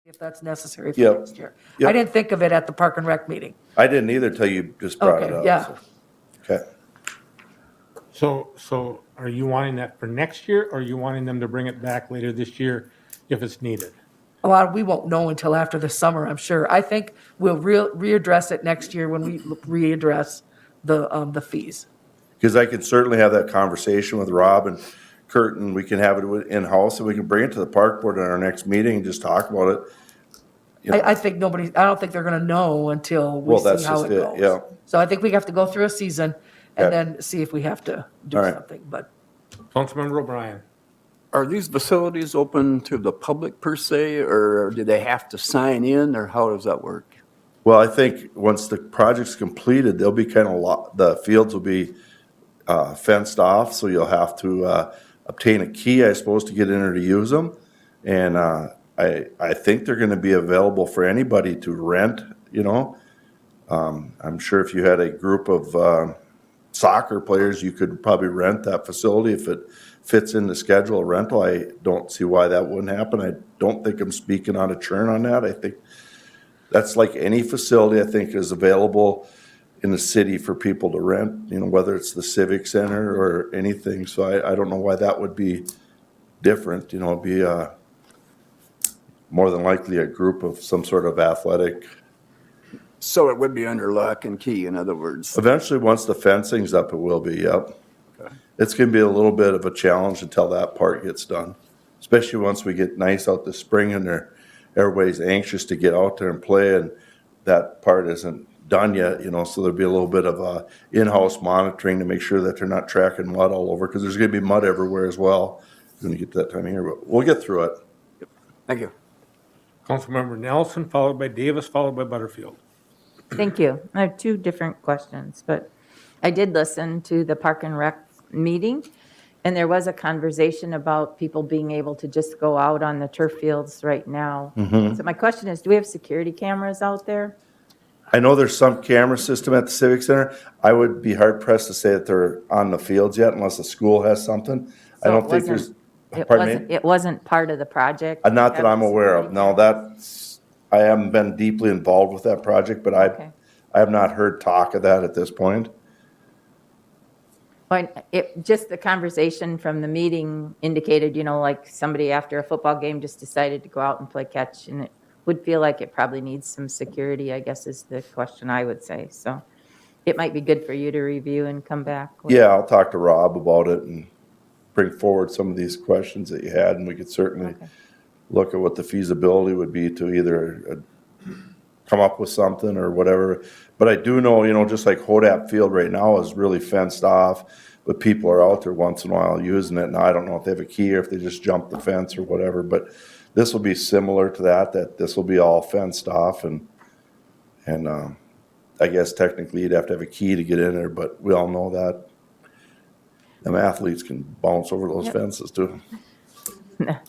if that's necessary for Yep. next year. Yep. I didn't think of it at the Park and Rec meeting. I didn't either till you just brought it Okay, up. yeah. So. Okay. So are you wanting that for next year, or are you wanting them to bring it back later this year if it's needed? Well, we won't know until after the summer, I'm sure. I think we'll readdress it next year when we readdress the fees. Because I can certainly have that conversation with Rob and Kurt, and we can have it in-house, and we can bring it to the park board at our next meeting and just talk about it. You know. I think I don't think they're gonna know until we Well, that's see how just it it, goes. yeah. So I think we have to go through a season and Okay. then see if we have to do All right. something, but. Councilmember O'Brien. Are these facilities open to the public per se, or do they have to sign in, or how does that work? Well, I think once the project's completed, they'll be kind of, the fields will be fenced off, so you'll have to obtain a key, I suppose, to get in there to use them. And I think they're gonna be available for anybody to rent, you know. I'm sure if you had a group of soccer players, you could probably rent that facility if it fits in the schedule of rental. I don't see why that wouldn't happen. I don't think I'm speaking on a churn on that. I think that's like any facility I think is available in the city for people to rent, you know, whether it's the Civic Center or anything. So I don't know why that would be different, you know, it'd be more than likely a group of some sort of athletic. So it would be under lock and key, in other words. Eventually, once the fencing's up, it will be, yep. Okay. It's gonna be a little bit of a challenge until that part gets done, especially once we get nice out this spring and everybody's anxious to get out there and play, and that part isn't done yet, you know, so there'll be a little bit of in-house monitoring to make sure that they're not tracking mud all over, because there's gonna be mud everywhere as well when you get to that time of year, but we'll get through it. Thank you. Councilmember Nelson, followed by Davis, followed by Butterfield. Thank you. I have two different questions, but I did listen to the Park and Rec meeting, and there was a conversation about people being able to just go out on the turf fields right now. So my question is, do we have security cameras out there? I know there's some camera system at the Civic Center. I would be hard pressed to say that they're on the fields yet unless the school has something. I So don't it think there's, pardon me? It wasn't part of the project? Not that I'm Having aware of. security No, that's, I haven't been deeply involved with that project, but Okay. I have not heard talk of that at this point. But just the conversation from the meeting indicated, you know, like somebody after a football game just decided to go out and play catch, and it would feel like it probably needs some security, I guess is the question I would say. So it might be good for you to review and come back with. Yeah, I'll talk to Rob about it and bring forward some of these questions that you had, and we could certainly Okay. look at what the feasibility would be to either come up with something or whatever. But I do know, you know, just like Hodap Field right now is really fenced off, but people are out there once in a while using it. Now, I don't know if they have a key or if they just jump the fence or whatever, but this will be similar to that this will be all fenced off, and I guess technically you'd have to have a key to get in there, but we all know that them athletes can bounce over those Yep. fences too.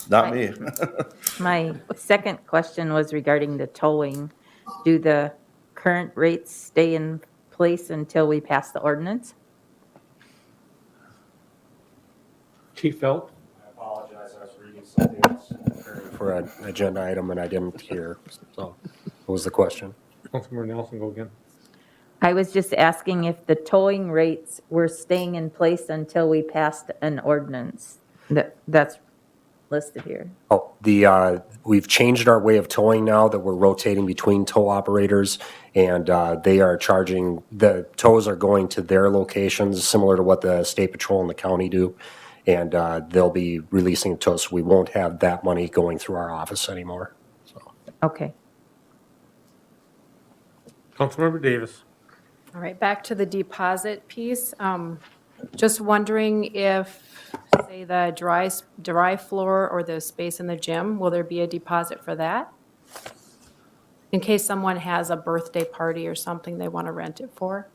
Not me. My second question was regarding the towing. Do the current rates stay in place until we pass the ordinance? Chief Felt. I apologize, I was reading something else for an agenda item and I didn't hear, so what was the question? Councilmember Nelson, go again. I was just asking if the towing rates were staying in place until we passed an ordinance that's listed here. Oh, we've changed our way of towing now that we're rotating between tow operators, and they are charging, the tows are going to their locations, similar to what the state patrol and the county do, and they'll be releasing tows, so we won't have that money going through our office anymore. So. Okay. Councilmember Davis. All right, back to the deposit piece. Just wondering if, say, the dry floor or the space in the gym, will there be a deposit for that? In case someone has a birthday party or something they want to rent it for?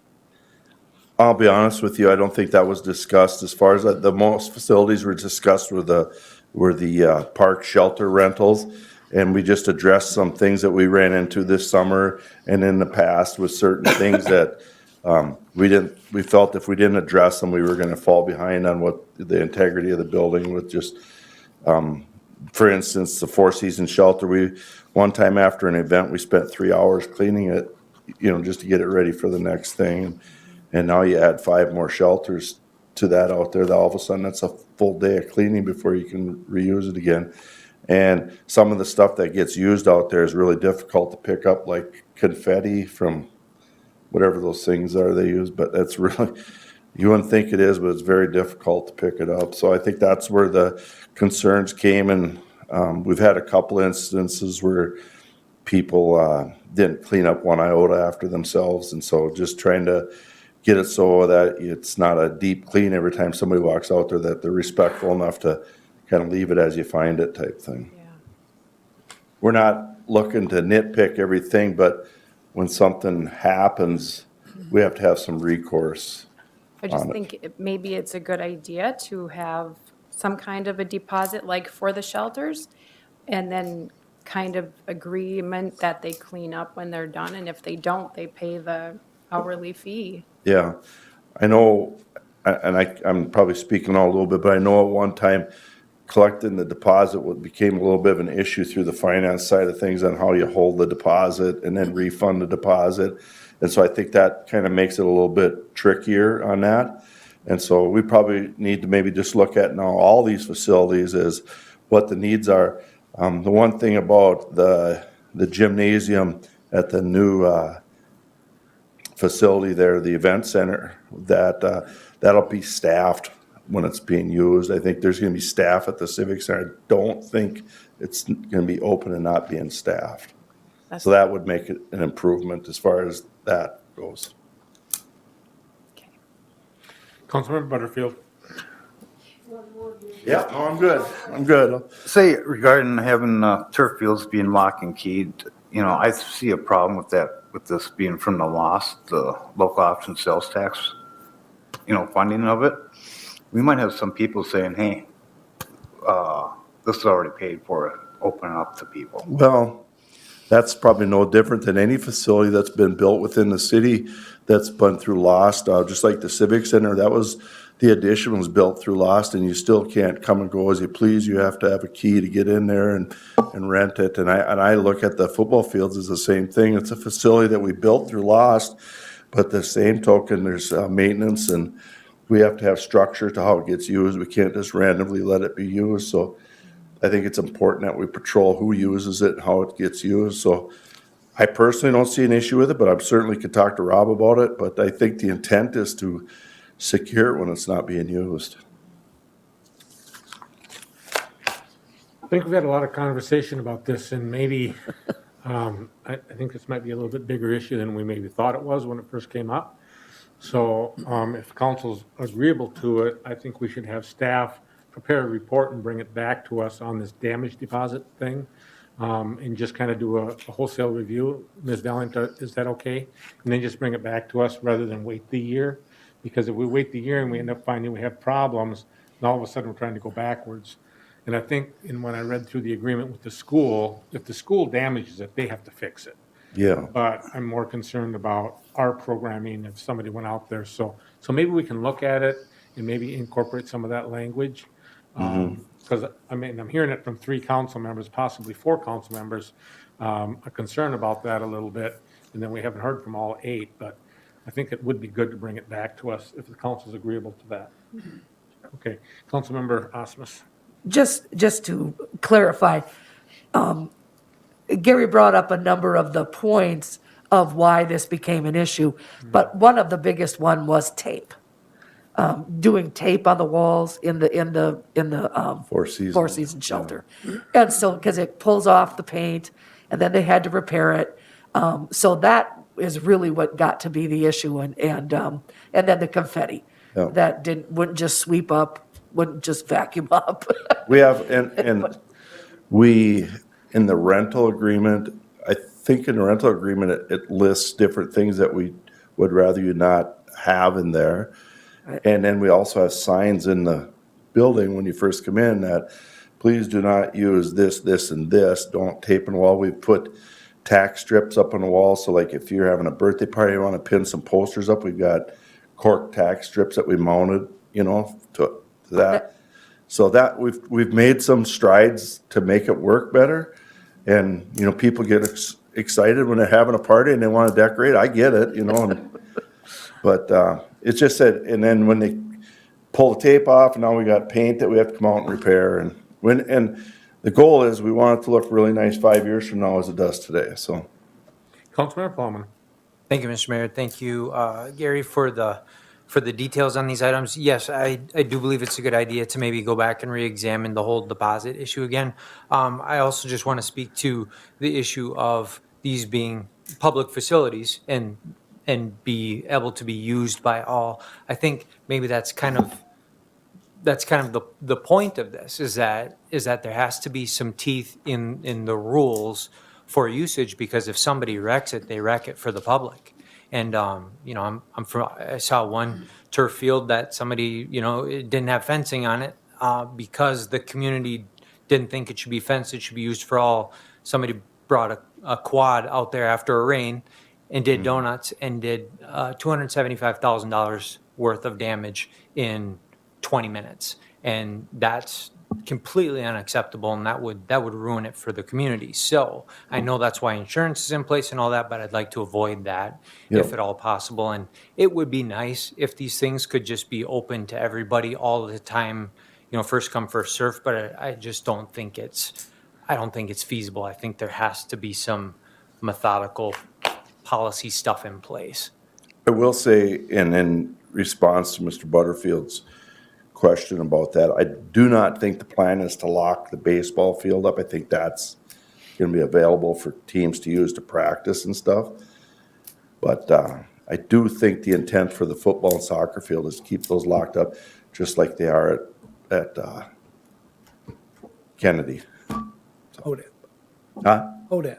I'll be honest with you, I don't think that was discussed. As far as the most facilities were discussed were the park shelter rentals. And we just addressed some things that we ran into this summer and in the past with certain things that we felt if we didn't address them, we were gonna fall behind on what the integrity of the building with just for instance, the Four Seasons shelter, one time after an event, we spent 3 hours cleaning it, just to get it ready for the next thing. And now you add 5 more shelters to that out there, that all of a sudden that's a full day of cleaning before you can reuse it again. And some of the stuff that gets used out there is really difficult to pick up, like confetti from whatever those things are they use, but that's really, you wouldn't think it is, but it's very difficult to pick it up. So I think that's where the concerns came, and we've had a couple instances where people didn't clean up one iota after themselves, and so just trying to get it so that it's not a deep clean every time somebody walks out there, that they're respectful enough to kind of leave it as you find it type thing. Yeah. We're not looking to nitpick everything, but when something happens, we have to have some recourse. I just think maybe it's a good idea to have some kind of a deposit, like for the shelters, and then kind of agreement that they clean up when they're done, and if they don't, they pay the hourly fee. Yeah, I know, and I'm probably speaking out a little bit, but I know at one time collecting the deposit became a little bit of an issue through the finance side of things on how you hold the deposit and then refund the deposit. And so I think that kind of makes it a little bit trickier on that. And so we probably need to maybe just look at now all these facilities is what the needs are. The one thing about the gymnasium at the new facility there, the event center, that'll be staffed when it's being used. I think there's going to be staff at the Civic Center. I don't think it's going to be open and not being staffed. So that would make it an improvement as far as that goes. Councilmember Butterfield. Yeah, no, I'm good. I'm good. Say regarding having turf fields being lock and keyed, I see a problem with that, with this being from the local option sales tax, funding of it. We might have some people saying, hey, this is already paid for, open it up to people. Well, that's probably no different than any facility that's been built within the city that's been through Lost. Just like the Civic Center, the addition was built through Lost, and you still can't come and go as you please. You have to have a key to get in there and rent it. And I look at the football fields as the same thing. It's a facility that we built through Lost, but the same token, there's maintenance, and we have to have structure to how it gets used. We can't just randomly let it be used. So I think it's important that we patrol who uses it and how it gets used. So I personally don't see an issue with it, but I certainly could talk to Rob about it. But I think the intent is to secure it when it's not being used. I think we've had a lot of conversation about this, and maybe, I think this might be a little bit bigger issue than we maybe thought it was when it first came up. So if council's agreeable to it, I think we should have staff prepare a report and bring it back to us on this damage deposit thing, and just kind of do a wholesale review. Ms. Valent, is that okay? And then just bring it back to us rather than wait the year. Because if we wait the year and we end up finding we have problems, and all of a sudden we're trying to go backwards. And I think, when I read through the agreement with the school, if the school damages it, they have to fix it. Yeah. But I'm more concerned about our programming if somebody went out there. So maybe we can look at it and maybe incorporate some of that language. Because, I'm hearing it from 3 council members, possibly 4 council members, a concern about that a little bit. And then we haven't heard from all 8, but I think it would be good to bring it back to us if the council is agreeable to that. Okay, Councilmember Osmus. Just to clarify, Gary brought up a number of the points of why this became an issue, but one of the biggest one was tape. Doing tape on the walls in the Four Seasons. Four Seasons shelter. And so, because it pulls off the paint, and then they had to repair it. So that is really what got to be the issue, and then the confetti. Yeah. That wouldn't just sweep up, wouldn't just vacuum up. We have, and we, in the rental agreement, I think in the rental agreement, it lists different things that we would rather you not have in there. And then we also have signs in the building when you first come in that please do not use this, this, and this. Don't tape on the wall. We put tack strips up on the wall. So like if you're having a birthday party, you want to pin some posters up, we've got cork tack strips that we mounted, to that. So that, we've made some strides to make it work better. And, you know, people get excited when they're having a party and they want to decorate. I get it, you know, but it's just that, and then when they pull the tape off, and now we got paint that we have to come out and repair. And the goal is we want it to look really nice 5 years from now as it does today, so. Councilmember Plowman. Thank you, Mr. Mayor. Thank you, Gary, for the details on these items. Yes, I do believe it's a good idea to maybe go back and re-examine the whole deposit issue again. I also just want to speak to the issue of these being public facilities and be able to be used by all. I think maybe that's kind of the point of this is that there has to be some teeth in the rules for usage, because if somebody wrecks it, they wreck it for the public. And you know, I saw one turf field that somebody, you know, it didn't have fencing on it because the community didn't think it should be fenced. It should be used for all. Somebody brought a quad out there after a rain and did donuts and did $275,000 worth of damage in 20 minutes. And that's completely unacceptable, and that would ruin it for the community. So I know that's why insurance is in place and all that, but I'd like to avoid that if at all possible. And it would be nice if these things could just be open to everybody all the time, you know, first come, first serve, but I just don't think it's feasible. I think there has to be some methodical policy stuff in place. I will say, and in response to Mr. Butterfield's question about that, I do not think the plan is to lock the baseball field up. I think that's going to be available for teams to use to practice and stuff. But I do think the intent for the football and soccer field is to keep those locked up, just like they are at Kennedy. HODAP. Huh? HODAP.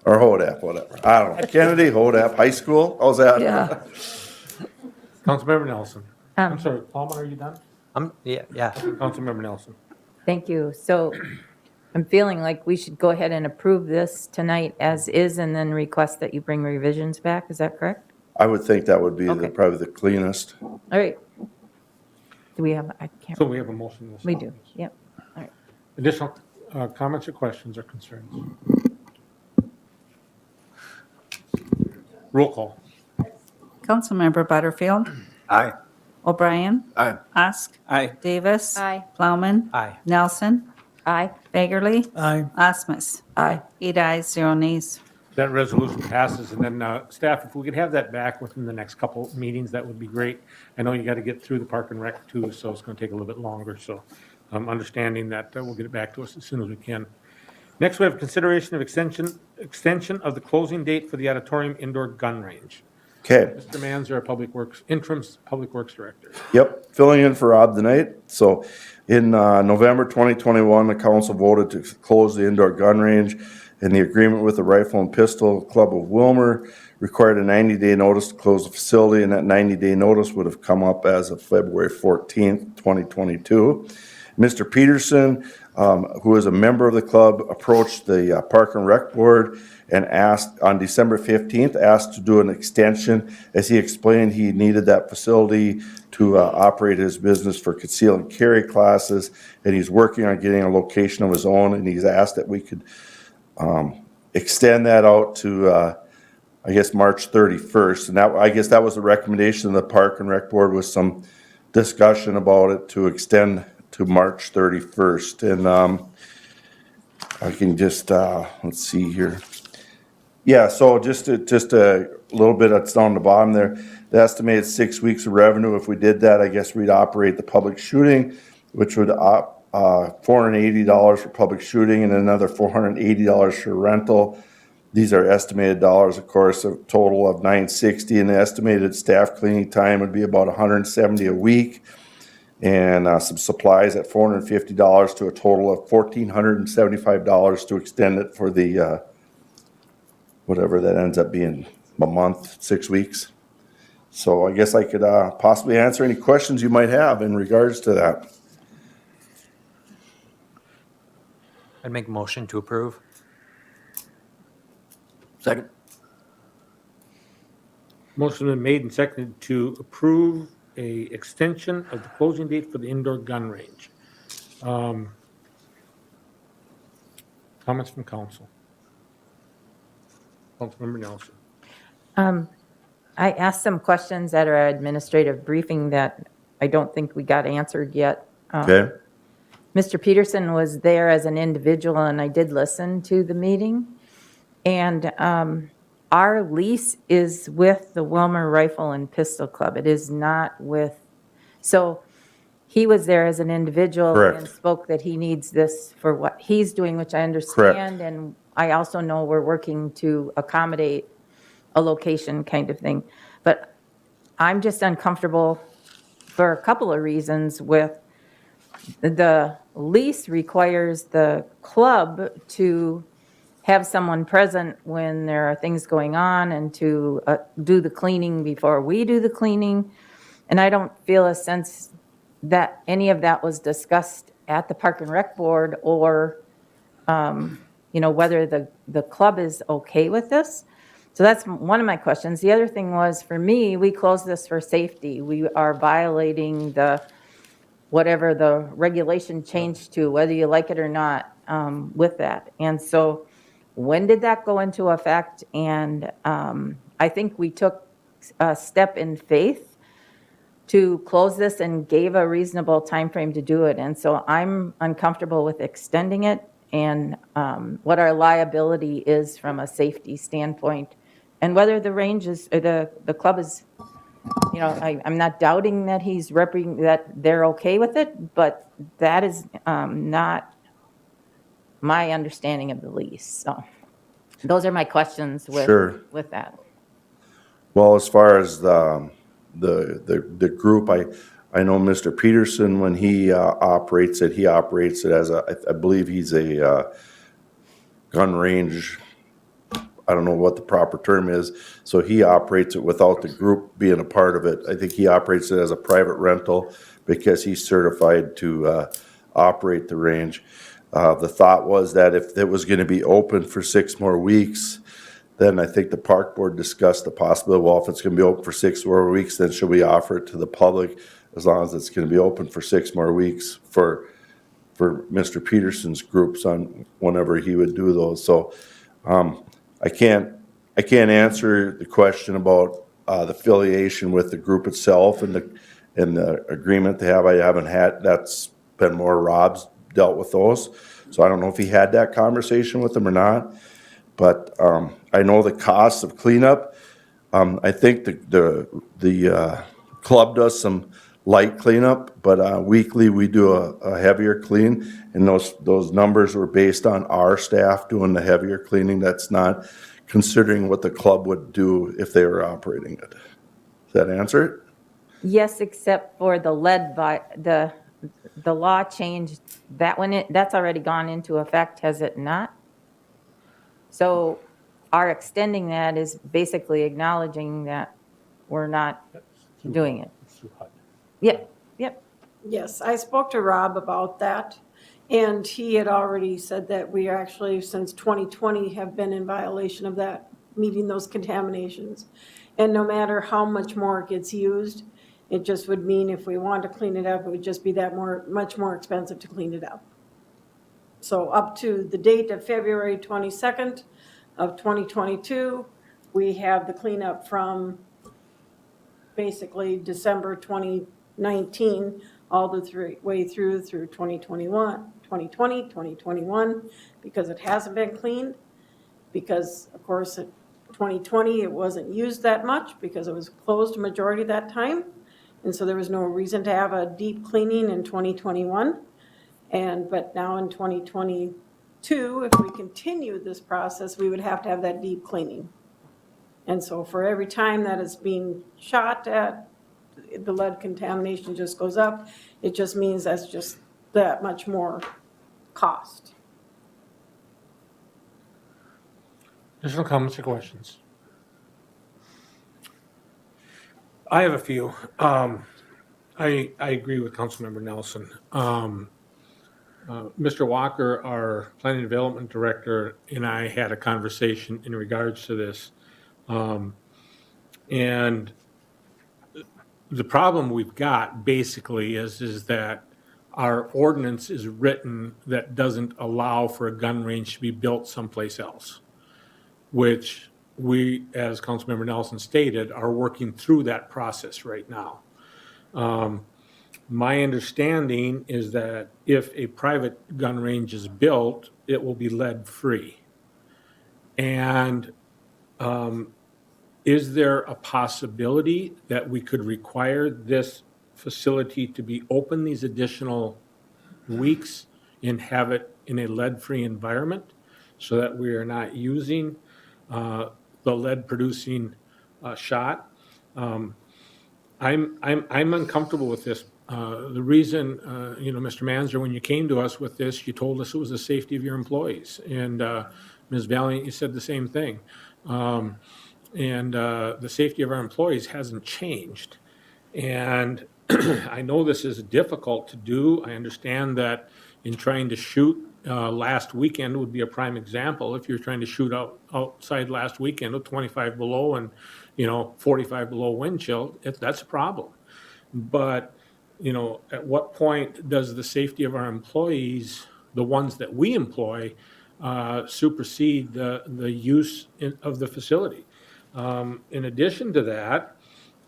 Or HODAP, whatever. I don't know. Kennedy, HODAP, high school, how's that? Yeah. Councilmember Nelson. I'm sorry, Plowman, are you done? Yeah. Councilmember Nelson. Thank you. So I'm feeling like we should go ahead and approve this tonight as is and then request that you bring revisions back. Is that correct? I would think that would be Okay. probably the cleanest. All right. Do we have, I can't, So we have a motion. in this we office. do. Yep. All right. Additional comments or questions or concerns? Roll call. Councilmember Butterfield, Aye. O'Brien, Aye. Ask, Aye. Davis. Aye. Plowman. Aye. Nelson, Aye. Bagerly, Aye. Osmus. Aye. 8 ayes, 0 nays. That resolution passes, and then staff, if we could have that back within the next couple meetings, that would be great. I know you got to get through the Park and Rec too, so it's going to take a little bit longer, so understanding that we'll get it back to us as soon as we can. Next, we have consideration of extension of the closing date for the Auditorium indoor gun range. Okay. Mr. Manzer, our interim Public Works Director. Yep, filling in for Rob tonight. So in November 2021, the council voted to close the indoor gun range, and the agreement with the Rifle and Pistol Club of Wilmer required a 90-day notice to close the facility, and that 90-day notice would have come up as of February 14th, 2022. Mr. Peterson, who is a member of the club, approached the Park and Rec Board and asked, on December 15th, asked to do an extension. As he explained, he needed that facility to operate his business for conceal and carry classes, and he's working on getting a location of his own, and he's asked that we could extend that out to, I guess, March 31st. And that, I guess that was the recommendation of the Park and Rec Board, with some discussion about it to extend to March 31st. And I can just, let's see here. Yeah, so just a little bit, it's down the bottom there. The estimated 6 weeks of revenue, if we did that, I guess we'd operate the public shooting, which would $480 for public shooting and another $480 for rental. These are estimated dollars, of course, a total of $960, and the estimated staff cleaning time would be about $170 a week. And some supplies at $450 to a total of $1,475 to extend it for the, whatever that ends up being, a month, 6 weeks. So I guess I could possibly answer any questions you might have in regards to that. I'd make a motion to approve. Second. Motion been made and seconded to approve a extension of the closing date for the indoor gun range. Comments from council? Councilmember Nelson. I asked some questions at our administrative briefing that I don't think we got answered yet. Okay? Mr. Peterson was there as an individual, and I did listen to the meeting. And our lease is with the Wilmer Rifle and Pistol Club. It is not with, so he was there as an individual Correct. and spoke that he needs this for what he's doing, which I understand. And I also know we're working to accommodate a location kind of thing. But I'm just uncomfortable for a couple of reasons with the lease requires the club to have someone present when there are things going on and to do the cleaning before we do the cleaning. And I don't feel a sense that any of that was discussed at the Park and Rec Board or, whether the club is okay with this. So that's one of my questions. The other thing was, for me, we closed this for safety. We are violating whatever the regulation changed to, whether you like it or not, with that. And so when did that go into effect? And I think we took a step in faith to close this and gave a reasonable time frame to do it. And so I'm uncomfortable with extending it and what our liability is from a safety standpoint. And whether the range is, or the club is, I'm not doubting that that they're okay with it, but that is not my understanding of the lease. So those are my questions Sure. with that. Well, as far as the group, I know Mr. Peterson, when he operates it as I believe he's a gun range, I don't know what the proper term is, so he operates it without the group being a part of it. I think he operates it as a private rental because he's certified to operate the range. The thought was that if it was gonna be open for 6 more weeks, then I think the park board discussed the possibility, well, if it's gonna be open for 6 more weeks, then should we offer it to the public as long as it's gonna be open for 6 more weeks for Mr. Peterson's groups on whenever he would do those. So I can't answer the question about the affiliation with the group itself and the agreement they have. I haven't had, that's been more Rob's dealt with those. So I don't know if he had that conversation with them or not. But I know the cost of cleanup. I think the club does some light cleanup, but weekly we do a heavier clean, and those numbers were based on our staff doing the heavier cleaning. That's not considering what the club would do if they were operating it. Does that answer it? Yes, except for the the law changed that that's already gone into effect, has it not? So our extending that is basically acknowledging that we're not doing it. Yep. Yes, I spoke to Rob about that, and he had already said that we actually, since 2020, have been in violation of that, meeting those contaminations. And no matter how much more it gets used, it just would mean if we wanted to clean it up, it would just be much more expensive to clean it up. So up to the date of February 22nd of 2022, we have the cleanup from basically December 2019 all the way through 2021, 2020, 2021, because it hasn't been cleaned. Because, of course, in 2020, it wasn't used that much because it was closed a majority of that time. And so there was no reason to have a deep cleaning in 2021. But now in 2022, if we continue this process, we would have to have that deep cleaning. And so for every time that is being shot at, the lead contamination just goes up. It just means that's just that much more cost. Additional comments or questions? I have a few. I agree with Councilmember Nelson. Mr. Walker, our Planning and Development Director, and I had a conversation in regards to this. And the problem we've got basically is that our ordinance is written that doesn't allow for a gun range to be built someplace else, which we, as Councilmember Nelson stated, are working through that process right now. My understanding is that if a private gun range is built, it will be lead-free. And is there a possibility that we could require this facility to be open these additional weeks and have it in a lead-free environment so that we are not using the lead-producing shot? I'm uncomfortable with this. The reason, Mr. Manzer, when you came to us with this, you told us it was the safety of your employees. And Ms. Valiant, you said the same thing. The safety of our employees hasn't changed. And I know this is difficult to do. I understand that in trying to shoot last weekend would be a prime example. If you're trying to shoot outside last weekend with 25 below and, 45 below wind chill, that's a problem. But, at what point does the safety of our employees, the ones that we employ, supersede the use of the facility? In addition to that,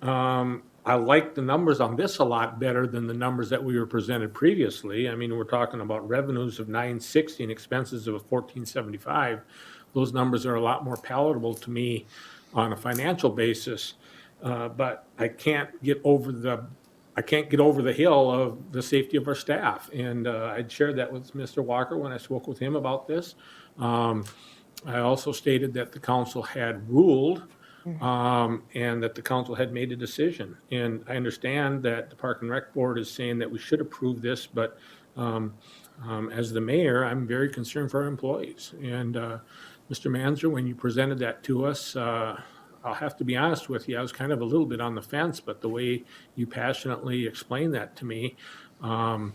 I like the numbers on this a lot better than the numbers that we were presented previously. I mean, we're talking about revenues of $960 and expenses of $1,475. Those numbers are a lot more palatable to me on a financial basis, but I can't get over the hill of the safety of our staff. And I'd shared that with Mr. Walker when I spoke with him about this. I also stated that the council had ruled and that the council had made a decision. And I understand that the Park and Rec Board is saying that we should approve this, but as the mayor, I'm very concerned for our employees. And Mr. Manzer, when you presented that to us, I'll have to be honest with you, I was kind of a little bit on the fence, but the way you passionately explained that to me, and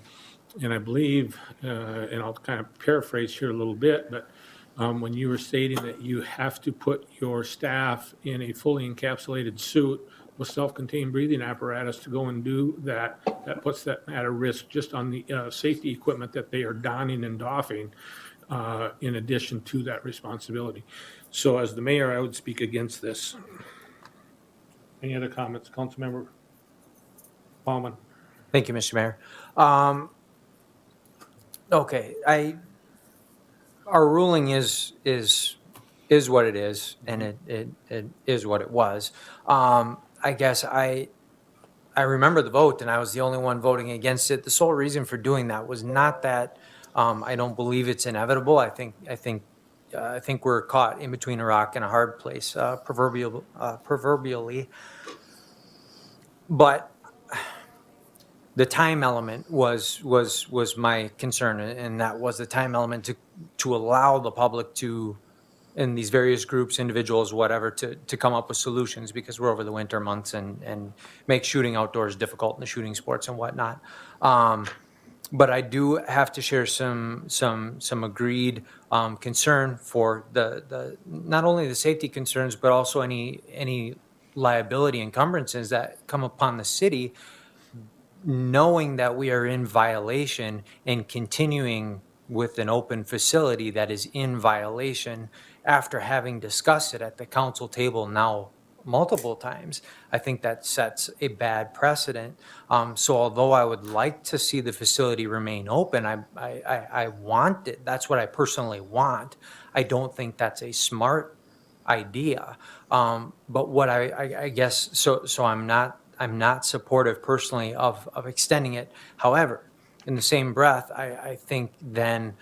I believe, and I'll kind of paraphrase here a little bit, but when you were stating that you have to put your staff in a fully encapsulated suit with self-contained breathing apparatus to go and do that, that puts that at a risk just on the safety equipment that they are donning and doffing, in addition to that responsibility. So as the mayor, I would speak against this. Any other comments? Councilmember Baumann. Thank you, Mr. Mayor. Okay, our ruling is what it is, and it is what it was. I guess I remember the vote, and I was the only one voting against it. The sole reason for doing that was not that I don't believe it's inevitable. I think we're caught in between a rock and a hard place, proverbially. But the time element was my concern, and that was the time element to allow the public to, in these various groups, individuals, whatever, to come up with solutions, because we're over the winter months and make shooting outdoors difficult in the shooting sports and whatnot. But I do have to share some agreed concern for the not only the safety concerns, but also any liability encumbrances that come upon the city, knowing that we are in violation and continuing with an open facility that is in violation after having discussed it at the council table now multiple times. I think that sets a bad precedent. So although I would like to see the facility remain open, I want it. That's what I personally want. I don't think that's a smart idea. But what I guess, so I'm not supportive personally of extending it. However, in the same breath, I think then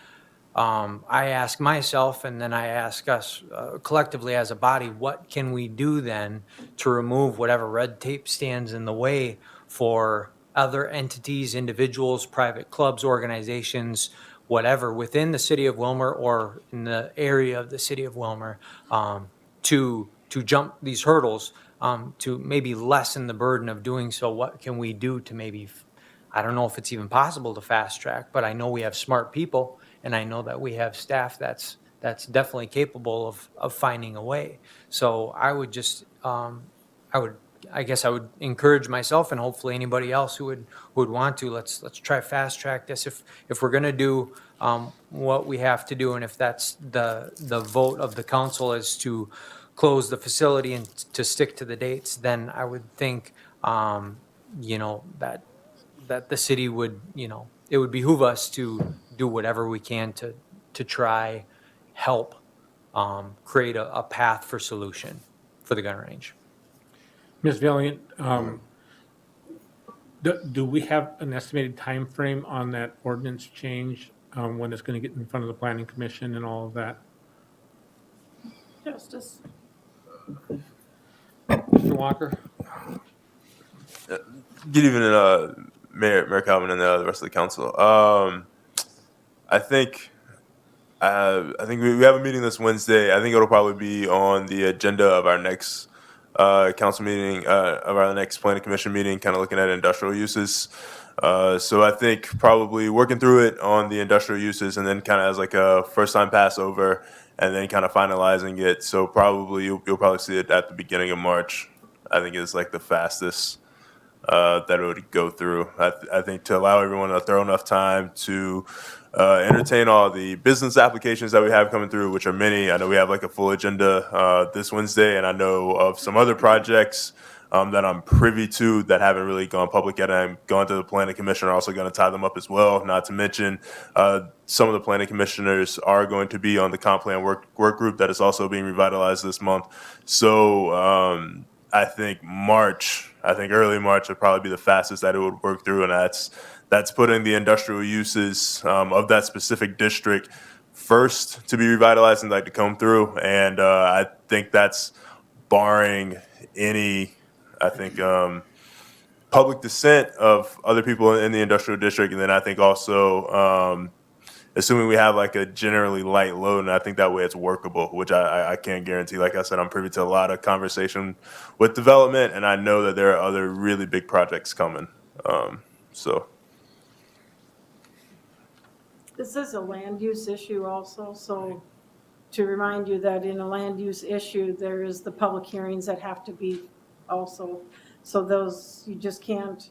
I ask myself, and then I ask us collectively as a body, what can we do then to remove whatever red tape stands in the way for other entities, individuals, private clubs, organizations, whatever, within the city of Wilmer or in the area of the city of Wilmer, to jump these hurdles, to maybe lessen the burden of doing so. What can we do to maybe, I don't know if it's even possible to fast track, but I know we have smart people, and I know that we have staff that's definitely capable of finding a way. So I would just, I I guess I would encourage myself and hopefully anybody else who would want to, let's try fast track this. If we're gonna do, what we have to do, and if that's the vote of the council is to close the facility and to stick to the dates, then I would think, you know, that the city would, you know, it would behoove us to do whatever we can to try help create a path for solution for the gun range. Ms. Valiant, do we have an estimated time frame on that ordinance change, when it's going to get in front of the planning commission and all of that? Justice. Mr. Walker? Good evening, Mayor Calvin and the rest of the council. I think we have a meeting this Wednesday. I think it'll probably be on the agenda of our next council meeting, of our next planning commission meeting, kind of looking at industrial uses. So I think probably working through it on the industrial uses and then kind of as like a first time pass over and then kind of finalizing it. So probably you'll probably see it at the beginning of March. I think is like the fastest that it would go through. I think to allow everyone a thorough enough time to entertain all the business applications that we have coming through, which are many. I know we have like a full agenda this Wednesday, and I know of some other projects that I'm privy to that haven't really gone public yet. I'm going to the planning commission, are also going to tie them up as well. Not to mention some of the planning commissioners are going to be on the comp plan work group that is also being revitalized this month. So I think early March would probably be the fastest that it would work through, and that's putting the industrial uses of that specific district first to be revitalized and like to come through. And I think that's barring any, public dissent of other people in the industrial district. And then I think also, assuming we have like a generally light load, and I think that way it's workable, which I can't guarantee. Like I said, I'm privy to a lot of conversation with development, and I know that there are other really big projects coming. So. This is a land use issue also, so to remind you that in a land use issue, there is the public hearings that have to be also. So those, you just can't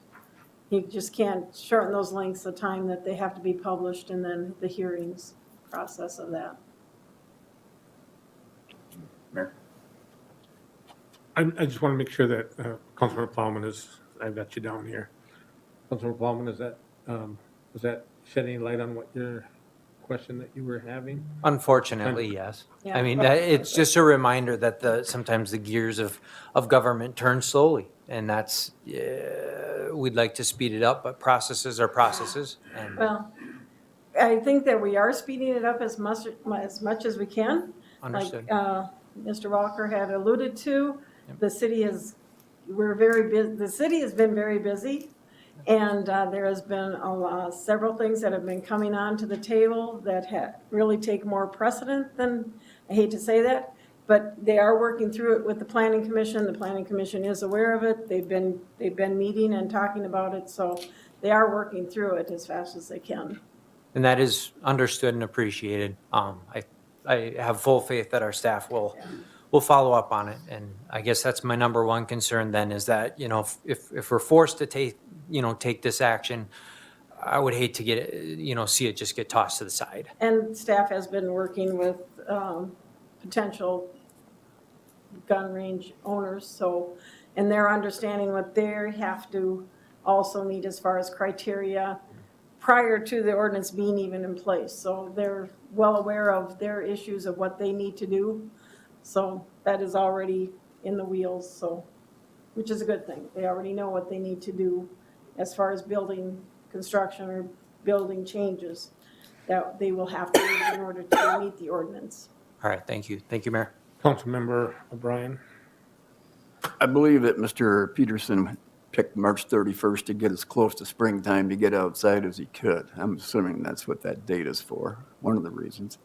shorten those lengths of time that they have to be published and then the hearings process of that. I just want to make sure that Councilmember Plowman I've got you down here. Councilmember Plowman, was that shed any light on what your question that you were having? Unfortunately, yes. Yeah. I mean, it's just a reminder that sometimes the gears of government turn slowly, and that's, we'd like to speed it up, but processes are processes. And Well, I think that we are speeding it up as much as we can. Understood. Like Mr. Walker had alluded to, the city has been very busy. And there has been several things that have been coming on to the table that really take more precedent than, I hate to say that, but they are working through it with the Planning Commission. The Planning Commission is aware of it. They've been meeting and talking about it, so they are working through it as fast as they can. And that is understood and appreciated. I have full faith that our staff will follow up on it. And I guess that's my number one concern then, is that, you know, if we're forced to take this action, I would hate to get it, see it just get tossed to the side. And staff has been working with potential gun range owners, and they're understanding what they have to also meet as far as criteria prior to the ordinance being even in place. So they're well aware of their issues of what they need to do. So that is already in the wheels, which is a good thing. They already know what they need to do as far as building construction or building changes that they will have to do in order to meet the ordinance. All right, thank you. Thank you, Mayor. Councilmember O'Brien? I believe that Mr. Peterson picked March 31st to get as close to springtime to get outside as he could. I'm assuming that's what that date is for, one of the reasons.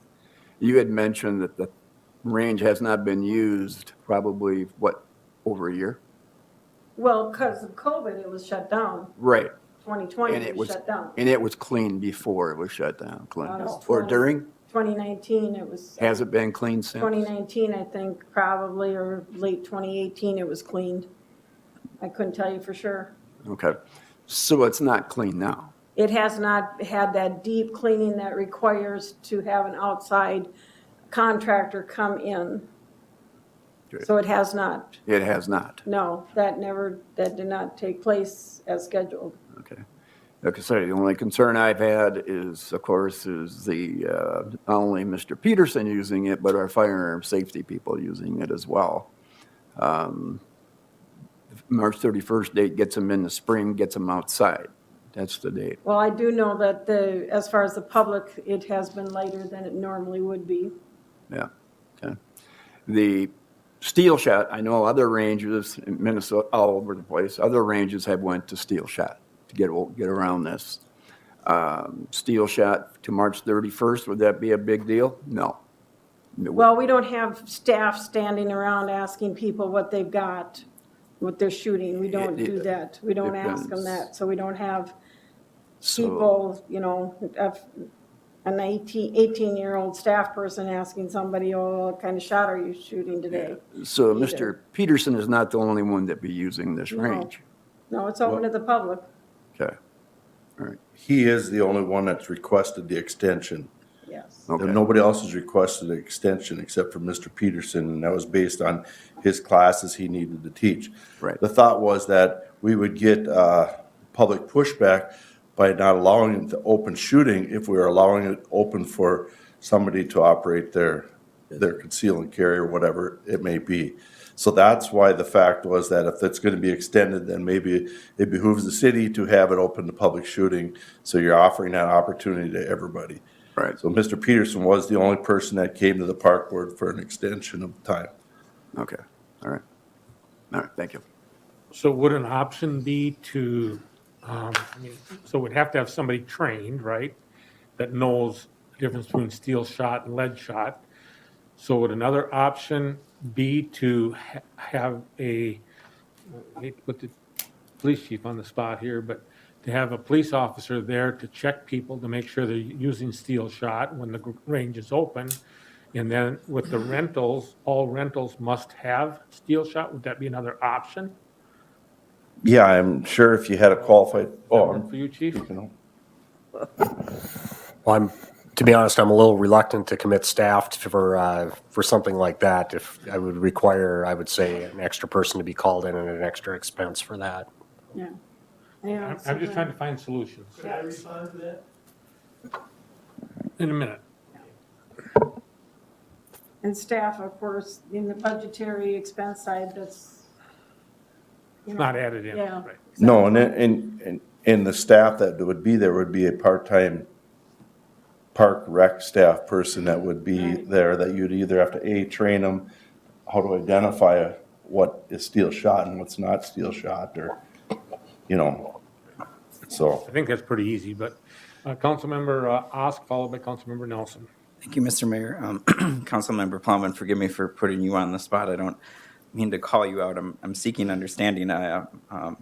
You had mentioned that the range has not been used probably, over a year? Well, because of COVID, it was shut down. Right. 2020, And it was shut down. And it was clean before it was shut down, Clint. August Or 20. during? 2019, it was. Has it been clean since? 2019, I think, probably, or late 2018, it was cleaned. I couldn't tell you for sure. Okay. So it's not clean now? It has not had that deep cleaning that requires to have an outside contractor come in. Good. So it has not. It has not? No, that did not take place as scheduled. Okay. Like I say, the only concern I've had is, of course, is the, not only Mr. Peterson using it, but our firearm safety people using it as well. March 31st date gets them in the spring, gets them outside. That's the date. Well, I do know that as far as the public, it has been later than it normally would be. Yeah, okay. The steel shot, I know other ranges in Minnesota, all over the place, other ranges have went to steel shot to get around this. Steel shot to March 31st, would that be a big deal? No. Well, we don't have staff standing around asking people what they've got, what they're shooting. We don't do that. We don't ask them that. So we don't have people, an 18-year-old staff person asking somebody, oh, what kind of shot are you shooting today? So Mr. Peterson is not the only one that be using this No. range? No, it's open to the public. Okay, all right, He is the only one that's requested the extension. Yes. okay. And nobody else has requested an extension except for Mr. Peterson, and that was based on his classes he needed to teach. Right. The thought was that we would get public pushback by not allowing the open shooting if we were allowing it open for somebody to operate their conceal and carry or whatever it may be. So that's why the fact was that if it's going to be extended, then maybe it behooves the city to have it open to public shooting. So you're offering that opportunity to everybody. Right. So Mr. Peterson was the only person that came to the park board for an extension of time. Okay, all right. All right, thank you. So would an option be to, so we'd have to have somebody trained, right? That knows the difference between steel shot and lead shot. So would another option be to have I hate to put the police chief on the spot here, but to have a police officer there to check people to make sure they're using steel shot when the range is open? And then with the rentals, all rentals must have steel shot. Would that be another option? Yeah, I'm sure if you had a qualified, Work for you, chief? Well, to be honest, I'm a little reluctant to commit staff for something like that. If I would require, I would say, an extra person to be called in and an extra expense for that. Yeah. Yeah. I'm just trying to find solutions. Can I respond to that? In a minute. And staff, of course, in the budgetary expense side, that's. It's not added in. Yeah. Right. no, and the staff that would be there would be a part-time park rec staff person that would be Right. there, that you'd either have to train them how to identify what is steel shot and what's not steel shot, or, so. I think that's pretty easy, but Councilmember Osk, followed by Councilmember Nelson. Thank you, Mr. Mayor. Councilmember Plowman, forgive me for putting you on the spot. I don't mean to call you out. I'm seeking understanding. I'm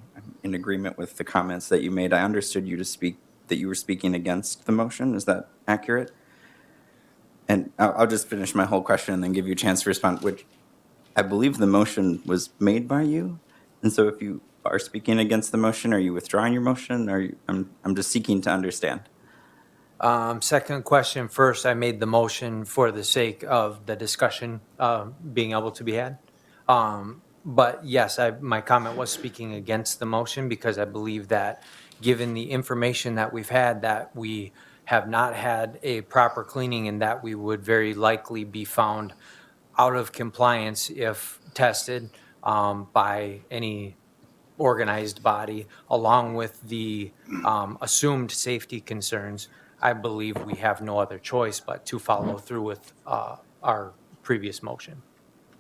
in agreement with the comments that you made. I understood you to speak, that you were speaking against the motion. Is that accurate? And I'll just finish my whole question and then give you a chance to respond, which I believe the motion was made by you. And so if you are speaking against the motion, are you withdrawing your motion? I'm just seeking to understand. Second question first, I made the motion for the sake of the discussion being able to be had. But yes, my comment was speaking against the motion because I believe that given the information that we've had, that we have not had a proper cleaning and that we would very likely be found out of compliance if tested by any organized body, along with the assumed safety concerns. I believe we have no other choice but to follow through with our previous motion.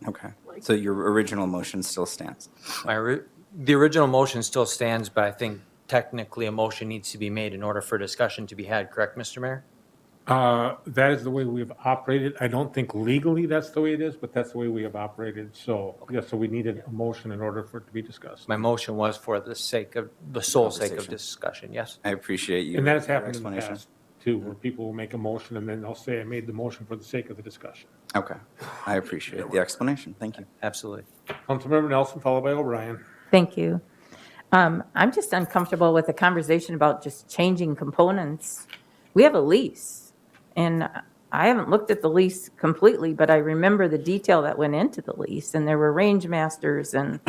Okay. So your original motion still stands. The original motion still stands, but I think technically a motion needs to be made in order for discussion to be had, correct, Mr. Mayor? That is the way we've operated. I don't think legally that's the way it is, but that's the way we have operated. So, yes, so we needed a motion in order for it to be discussed. My motion was for the sake of, the sole sake of Conversation. discussion, yes? I appreciate you. And that has your happened in the explanation. past too, where people will make a motion and then they'll say, I made the motion for the sake of the discussion. Okay. I appreciate the explanation. Thank you. Absolutely. Councilmember Nelson, followed by O'Brien. Thank you. I'm just uncomfortable with the conversation about just changing components. We have a lease, and I haven't looked at the lease completely, but I remember the detail that went into the lease, and there were range masters and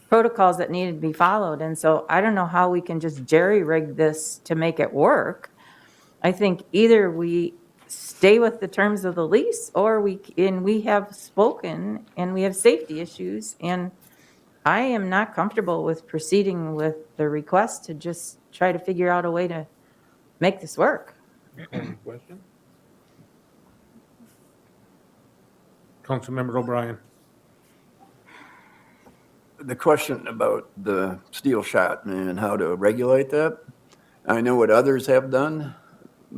protocols that needed to be followed, and so I don't know how we can just jerry-rig this to make it work. I think either we stay with the terms of the lease, or we have spoken, and we have safety issues, and I am not comfortable with proceeding with the request to just try to figure out a way to make this work. Question? Councilmember O'Brien. The question about the steel shot and how to regulate that, I know what others have done.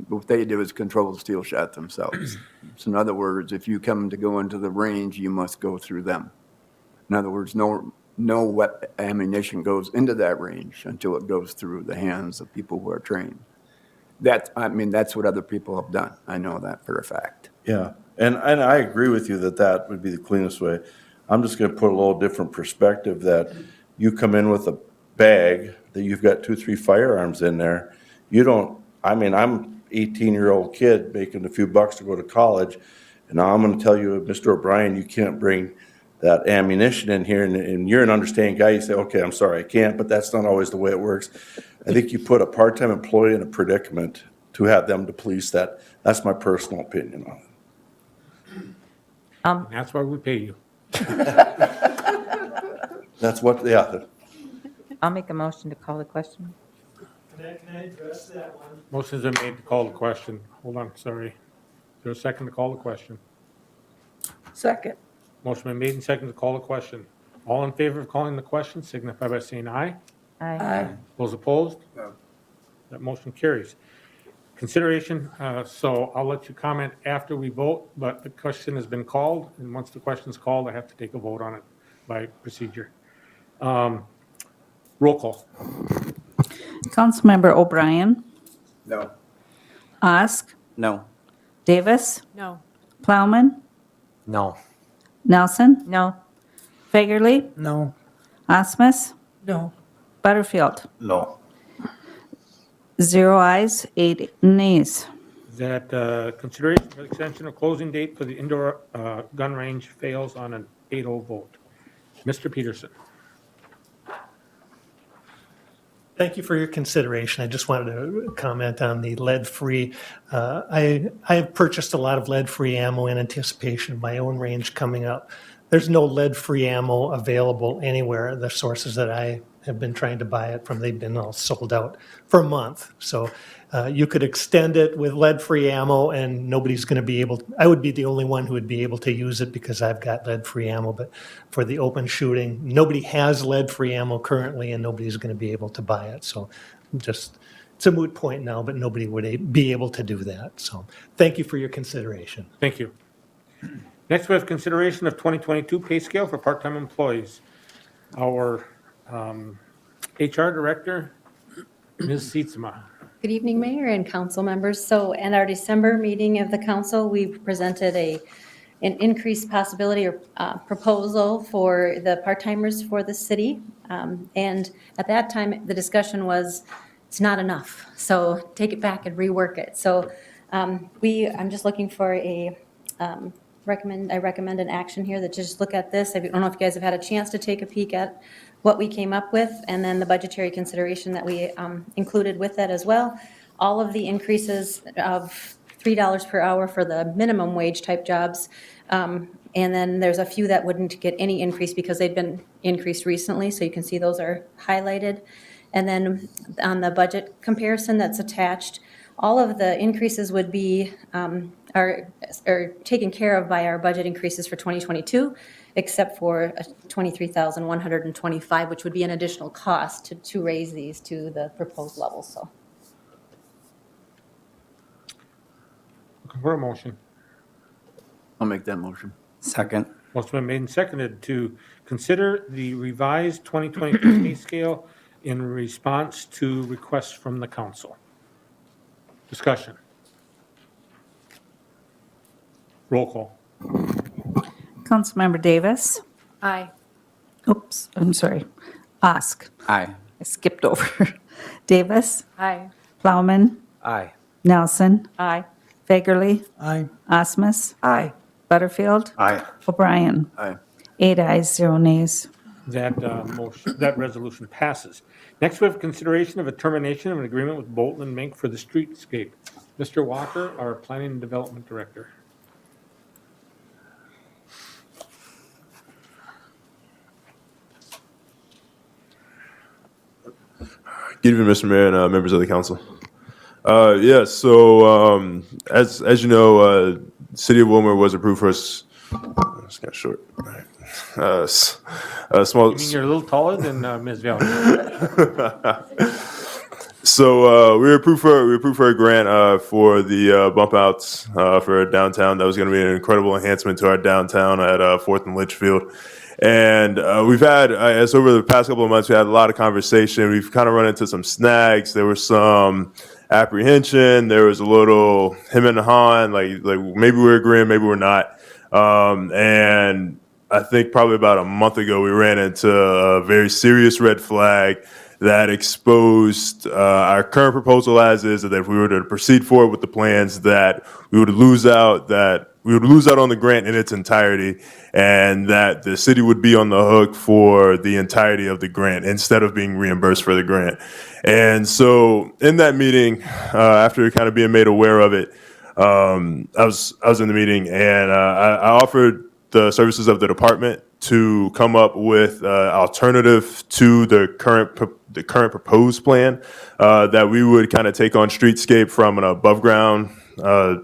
What they do is control the steel shot themselves. So in other words, if you come to go into the range, you must go through them. In other words, no ammunition goes into that range until it goes through the hands of people who are trained. That's what other people have done. I know that for a fact. Yeah, and I agree with you that that would be the cleanest way. I'm just gonna put a little different perspective that you come in with a bag that you've got 2-3 firearms in there. You don't, I'm 18-year-old kid making a few bucks to go to college, and now I'm gonna tell you, Mr. O'Brien, you can't bring that ammunition in here, and you're an understanding guy, you say, okay, I'm sorry, I can't, but that's not always the way it works. I think you put a part-time employee in a predicament to have them to police that. That's my personal opinion on it. And that's why we pay you. That's what, yeah. I'll make a motion to call the question. Can I address that one? Motion's been made to call the question. Hold on, sorry. Is there a second to call the question? Second. Motion been made and second to call the question. All in favor of calling the question signify by saying aye. Aye. Those opposed? That motion carries. Consideration, so I'll let you comment after we vote, but the question has been called, and once the question's called, I have to take a vote on it by procedure. Roll call. Councilmember O'Brien, No. Osk, No. Davis, No. Plowman, No. Nelson, No. Fagerly, No. Osmus, No. Butterfield. No. 0 ayes, 8 nays. That consideration for extension of closing date for the indoor gun range fails on an 8-0 vote. Mr. Peterson. Thank you for your consideration. I just wanted to comment on the lead-free. I have purchased a lot of lead-free ammo in anticipation of my own range coming up. There's no lead-free ammo available anywhere. The sources that I have been trying to buy it from, they've been all sold out for a month. So you could extend it with lead-free ammo and nobody's going to be able, I would be the only one who would be able to use it because I've got lead-free ammo. But for the open shooting, nobody has lead-free ammo currently and nobody's going to be able to buy it. So just, it's a moot point now, but nobody would be able to do that. So thank you for your consideration. Thank you. Next, we have consideration of 2022 pay scale for part-time employees. Our HR Director, Ms. Sietsema. Good evening, Mayor and council members. So in our December meeting of the council, we presented an increased possibility or proposal for the part-timers for the city. And at that time, the discussion was, it's not enough. So take it back and rework it. So I'm just looking for I recommend an action here that just look at this. I don't know if you guys have had a chance to take a peek at what we came up with, and then the budgetary consideration that we included with that as well. All of the increases of $3 per hour for the minimum wage type jobs, and then there's a few that wouldn't get any increase because they've been increased recently, so you can see those are highlighted. And then on the budget comparison that's attached, all of the increases would be are taken care of by our budget increases for 2022, except for $23,125, which would be an additional cost to raise these to the proposed level. So, Looking for a motion. I'll make that motion. Second. Motion been made and seconded to consider the revised 2022 pay scale in response to requests from the council. Discussion. Roll call. Councilmember Davis, Aye. oops, I'm sorry, Osk, Aye. I skipped over. Davis, Aye. Plowman, Aye. Nelson, Aye. Fagerly, Aye. Osmus, Aye. Butterfield, Aye. O'Brien. Aye. 8 ayes, 0 nays. That resolution passes. Next, we have consideration of a termination of an agreement with Bolton and Mink for the streetscape. Mr. Walker, our Planning and Development Director. Good evening, Mr. Mayor and members of the council. Yeah, so as you know, City of Wilmer was approved for us. It's kind of short. Small. You mean you're a little taller than Ms. Valley? So we were approved for a grant for the bump outs for downtown. That was going to be an incredible enhancement to our downtown at 4th and Litchfield. And we've had, as over the past couple of months, we had a lot of conversation. We've kind of run into some snags. There was some apprehension. There was a little him and hawing, like maybe we're agreeing, maybe we're not. And I think probably about a month ago, we ran into a very serious red flag that exposed our current proposal as is, that if we were to proceed forward with the plans, that we would lose out on the grant in its entirety, and that the city would be on the hook for the entirety of the grant instead of being reimbursed for the grant. And so in that meeting, after kind of being made aware of it, I was in the meeting, and I offered the services of the department to come up with alternative to the current proposed plan, that we would kind of take on streetscape from an above ground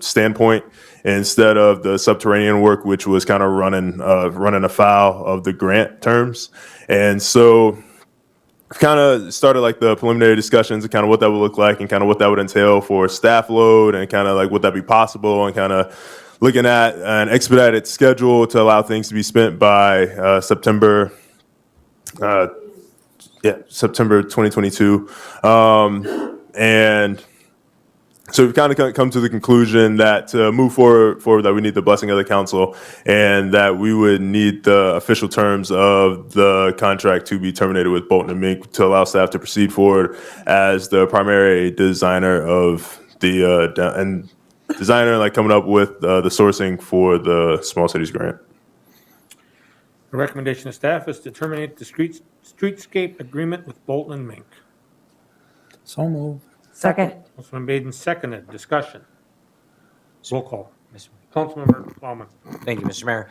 standpoint instead of the subterranean work, which was kind of running afoul of the grant terms. And so kind of started like the preliminary discussions and kind of what that would look like and kind of what that would entail for staff load and kind of like would that be possible, and kind of looking at an expedited schedule to allow things to be spent by September 2022. And so we've kind of come to the conclusion that to move forward, that we need the blessing of the council, and that we would need the official terms of the contract to be terminated with Bolton and Mink to allow staff to proceed forward as the primary designer of the like coming up with the sourcing for the small cities grant. The recommendation of staff is to terminate the streetscape agreement with Bolton and Mink. So move. Second. Motion been made and seconded. Discussion. Roll call. Councilmember Plowman. Thank you, Mr. Mayor.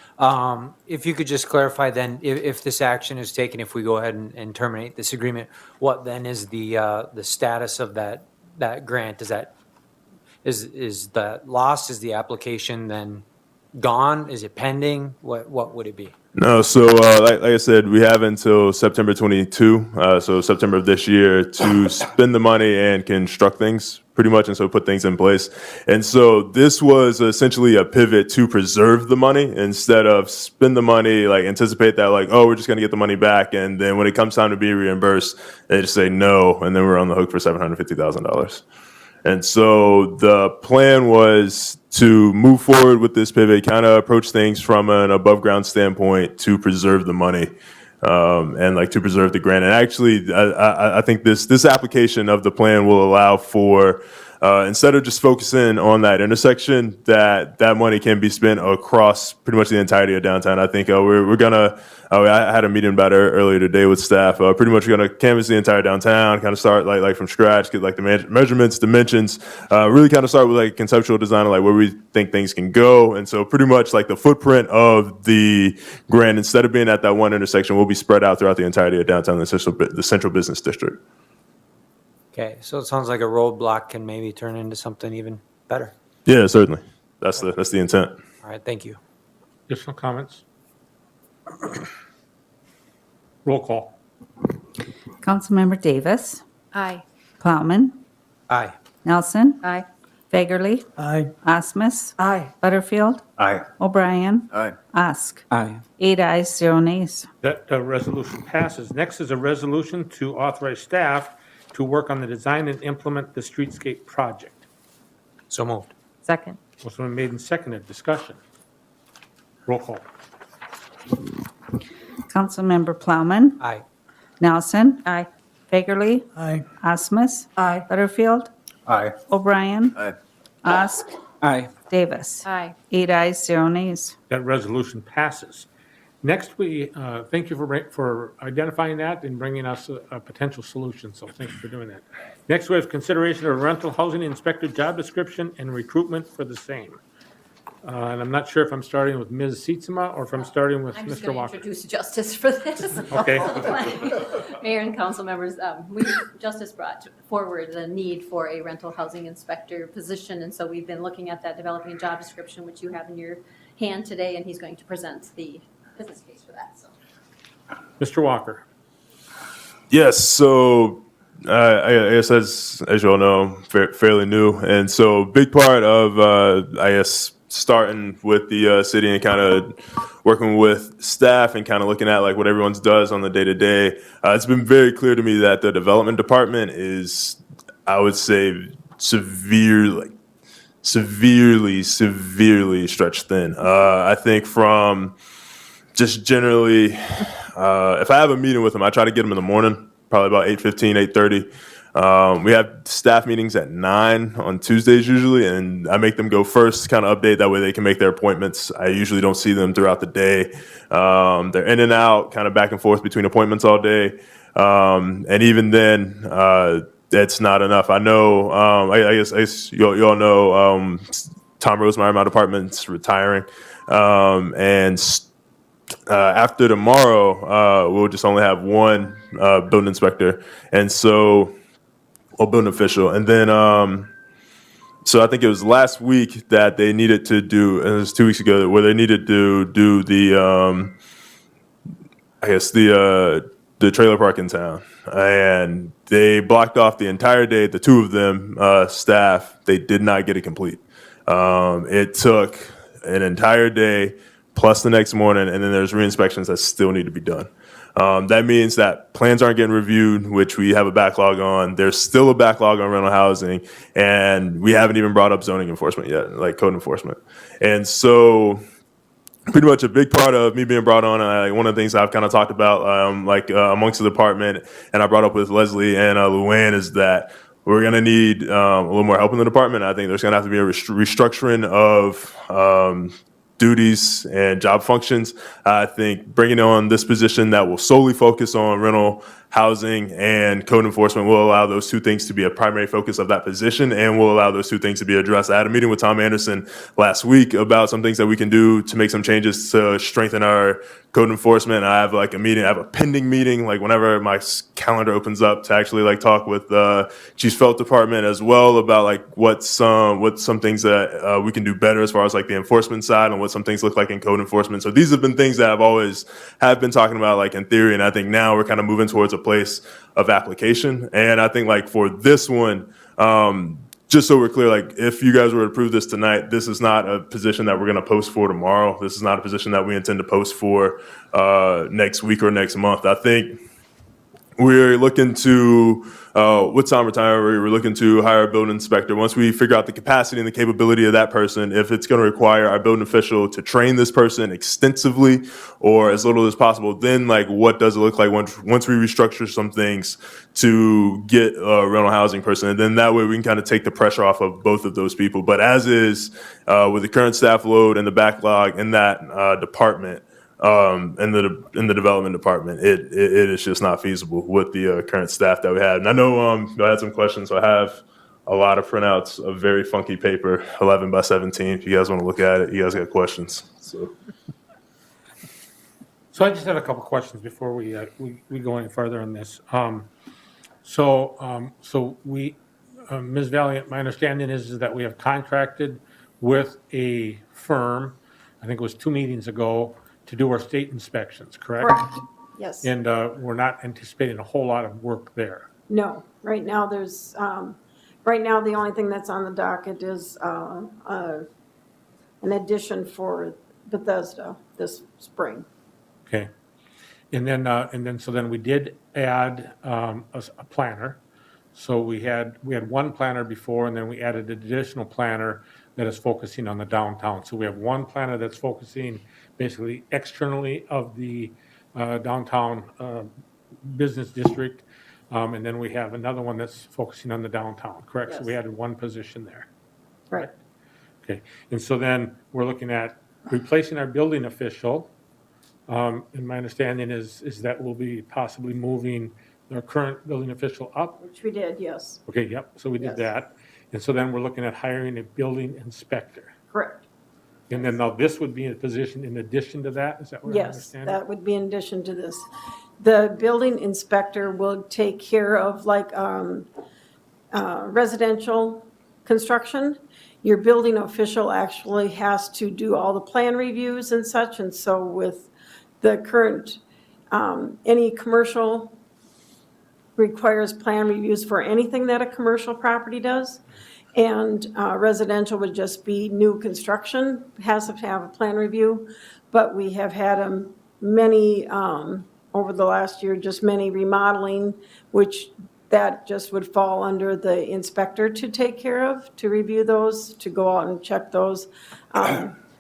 If you could just clarify then, if this action is taken, if we go ahead and terminate this agreement, what then is the status of that grant? Is that lost? Is the application then gone? Is it pending? What would it be? No, so like I said, we have until September 22, so September of this year, to spend the money and construct things pretty much, and so put things in place. And so this was essentially a pivot to preserve the money instead of spend the money, like anticipate that like, oh, we're just going to get the money back. And then when it comes time to be reimbursed, they just say no. And then we're on the hook for $750,000. And so the plan was to move forward with this pivot, kind of approach things from an above ground standpoint to preserve the money, and like to preserve the grant. And actually, I think this application of the plan will allow for, instead of just focusing on that intersection, that money can be spent across pretty much the entirety of downtown. I think we're gonna. I had a meeting about it earlier today with staff. Pretty much we're gonna canvass the entire downtown, kind of start like from scratch, get like the measurements, dimensions, really kind of start with like conceptual design of like where we think things can go. And so pretty much like the footprint of the grant, instead of being at that one intersection, will be spread out throughout the entirety of downtown, the central business district. Okay, so it sounds like a roadblock can maybe turn into something even better. Yeah, certainly. That's the intent. All right, thank you. Additional comments? Roll call. Councilmember Davis, Aye. Plowman, Aye. Nelson, Aye. Fagerly, Aye. Osmus, Aye. Butterfield, Aye. O'Brien, Aye. Ask. Aye. 8 ayes, 0 nays. That resolution passes. Next is a resolution to authorize staff to work on the design and implement the streetscape project. So moved. Second. Motion been made and seconded. Discussion. Roll call. Councilmember Plowman, Aye. Nelson, Aye. Bakerly, Aye. Osmus, Aye. Butterfield, Aye. O'Brien, Aye. Ask, Aye. Davis. Aye. 8 ayes, 0 nays. That resolution passes. Next, we thank you for identifying that and bringing us a potential solution, so thank you for doing that. Next, we have consideration of rental housing inspector job description and recruitment for the same. And I'm not sure if I'm starting with Ms. Seetsma or if I'm starting with I'm just Mr. going to Walker. introduce Justice for this. Okay. Mayor and council members, Justice brought forward the need for a rental housing inspector position, and so we've been looking at that, developing a job description, which you have in your hand today, and he's going to present the business case for that, so. Mr. Walker. Yes, so I guess as you all know, fairly new, and so big part of I guess starting with the city and kind of working with staff and kind of looking at like what everyone's does on the day to day. It's been very clear to me that the development department is, I would say, severely stretched thin. I think from just generally, if I have a meeting with them, I try to get them in the morning, probably about 8:15, 8:30. We have staff meetings at 9 on Tuesdays usually, and I make them go first, kind of update, that way they can make their appointments. I usually don't see them throughout the day. They're in and out, kind of back and forth between appointments all day. And even then, that's not enough. I know, I guess you all know, Tom Rosemeyer, my department's retiring. After tomorrow, we'll just only have one building inspector, and so, or building official. And then, so I think it was last week that they needed to do, and it was 2 weeks ago, where they needed to do the, I guess the trailer park in town. And they blocked off the entire day, the two of them, staff, they did not get it complete. It took an entire day, plus the next morning, and then there's re-inspections that still need to be done. That means that plans aren't getting reviewed, which we have a backlog on. There's still a backlog on rental housing, and we haven't even brought up zoning enforcement yet, like code enforcement. And so pretty much a big part of me being brought on, one of the things I've kind of talked about, amongst the department, and I brought up with Leslie and Luann, is that we're going to need a little more help in the department. I think there's going to have to be a restructuring of duties and job functions. I think bringing on this position that will solely focus on rental housing and code enforcement will allow those two things to be a primary focus of that position, and will allow those two things to be addressed. I had a meeting with Tom Anderson last week about some things that we can do to make some changes to strengthen our code enforcement. I have like a meeting, I have a pending meeting, like whenever my calendar opens up, to actually like talk with Chief's Felt Department as well about like what some things that we can do better as far as like the enforcement side, and what some things look like in code enforcement. So these have been things that I've always have been talking about like in theory, and I think now we're kind of moving towards a place of application. And I think like for this one, just so we're clear, like if you guys were to approve this tonight, this is not a position that we're going to post for tomorrow. This is not a position that we intend to post for next week or next month. I think we're looking to, with Tom retiring, we're looking to hire a building inspector. Once we figure out the capacity and the capability of that person, if it's going to require our building official to train this person extensively or as little as possible, then like what does it look like once we restructure some things to get a rental housing person? And then that way we can kind of take the pressure off of both of those people. But as is, with the current staff load and the backlog in that department, in the development department, it is just not feasible with the current staff that we have. And I know I had some questions, so I have a lot of printouts of very funky paper, 11 by 17. If you guys want to look at it, you guys got questions. So I just have a couple questions before we go any further on this. Ms. Valiant, my understanding is that we have contracted with a firm, I think it was 2 meetings ago, to do our state inspections, correct? Correct, yes. And we're not anticipating a whole lot of work there. No, right now there's, right now the only thing that's on the docket is an addition for Bethesda this spring. Okay. And then we did add a planner. So we had one planner before, and then we added an additional planner that is focusing on the downtown. So we have one planner that's focusing basically externally of the downtown business district. And then we have another one that's focusing on the downtown, correct? So we Yes. added one position there. Right. Okay, and so then we're looking at replacing our building official. And my understanding is that we'll be possibly moving our current building official up. Which we did, yes, Okay, yep, so we did Yes. that. And so then we're looking at hiring a building inspector. correct. And then now this would be a position in addition to that, is that what I Yes, understand? that would be in addition to this. The building inspector will take care of like residential construction. Your building official actually has to do all the plan reviews and such, and so with the current, any commercial requires plan reviews for anything that a commercial property does. And residential would just be new construction, has to have a plan review. But we have had many, over the last year, just many remodeling, which that just would fall under the inspector to take care of, to review those, to go out and check those.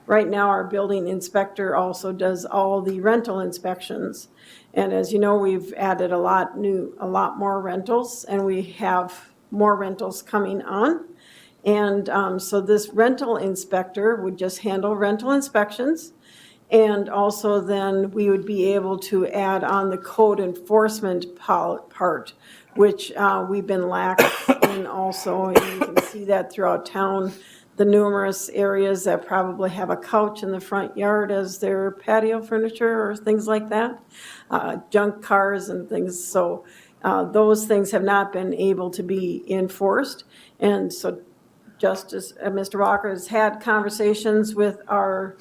Right now, our building inspector also does all the rental inspections. And as you know, we've added a lot more rentals, and we have more rentals coming on. And so this rental inspector would just handle rental inspections. And also then we would be able to add on the code enforcement part, which we've been lax in also. And you can see that throughout town, the numerous areas that probably have a couch in the front yard as their patio furniture or things like that, junk cars and things. So those things have not been able to be enforced. And so Justice, Mr. Walker has had conversations with our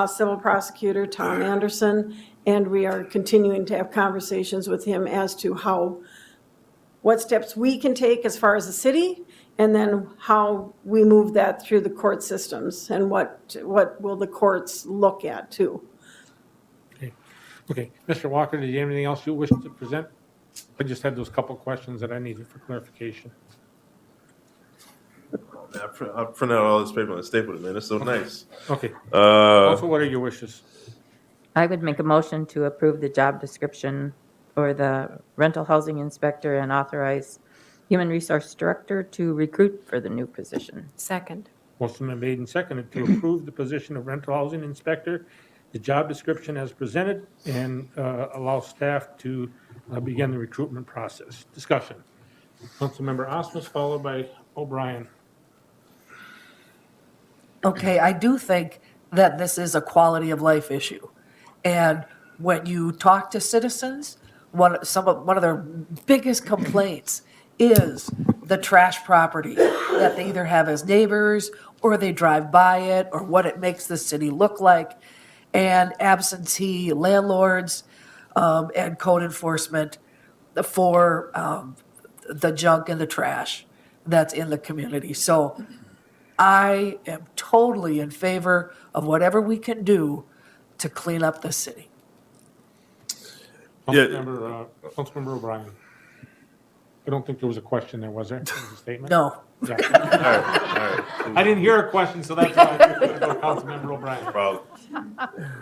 civil prosecutor, Tom Anderson, and we are continuing to have conversations with him as to what steps we can take as far as the city, and then how we move that through the court systems, and what will the courts look at too. Okay, Mr. Walker, did you have anything else you wish to present? I just had those couple questions that I needed for clarification. I printed out all this paper and stapled it, man. It's so nice. Okay. Also, what are your wishes? I would make a motion to approve the job description for the rental housing inspector and authorize human resource director to recruit for the new position. Second. Motion been made and seconded to approve the position of rental housing inspector, the job description as presented, and allow staff to begin the recruitment process. Discussion. Councilmember Osmus, followed by O'Brien. Okay, I do think that this is a quality of life issue. And when you talk to citizens, one of their biggest complaints is the trash property that they either have as neighbors or they drive by it, or what it makes the city look like. And absentee landlords and code enforcement for the junk and the trash that's in the community. So I am totally in favor of whatever we can to clean up the city. Yeah. Councilmember O'Brien. I don't think there was a question there, was there? There was a statement? No. Yeah. All right. I didn't hear a question, so that's why I took it to Councilmember O'Brien. Problem.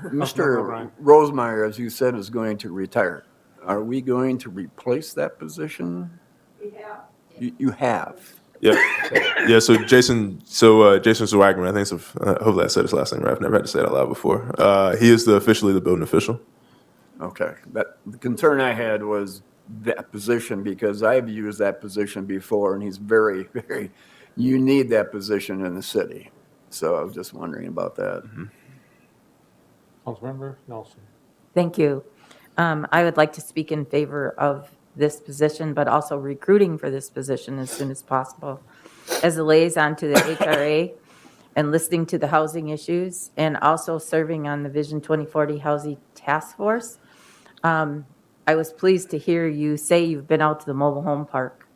Mr. O'Brien. Rosemeyer, as you said, is going to retire. Are we going to replace that position? We have. You have. Yep. Yeah. So Jason Swagman, I think hopefully I said his last name right. I've never had to say it out loud before. He is officially the building official. Okay. The concern I had was that position, because I've used that position before, and he's very, very, you need that position in the city. So I was just wondering about that. Mm-hmm. Councilmember Nelson. Thank you. I would like to speak in favor of this position, but also recruiting for this position as soon as possible. As a liaison to the HRA and listening to the housing issues, and also serving on the Vision 2040 Housing Task Force, I was pleased to hear you say you've been out to the mobile home park.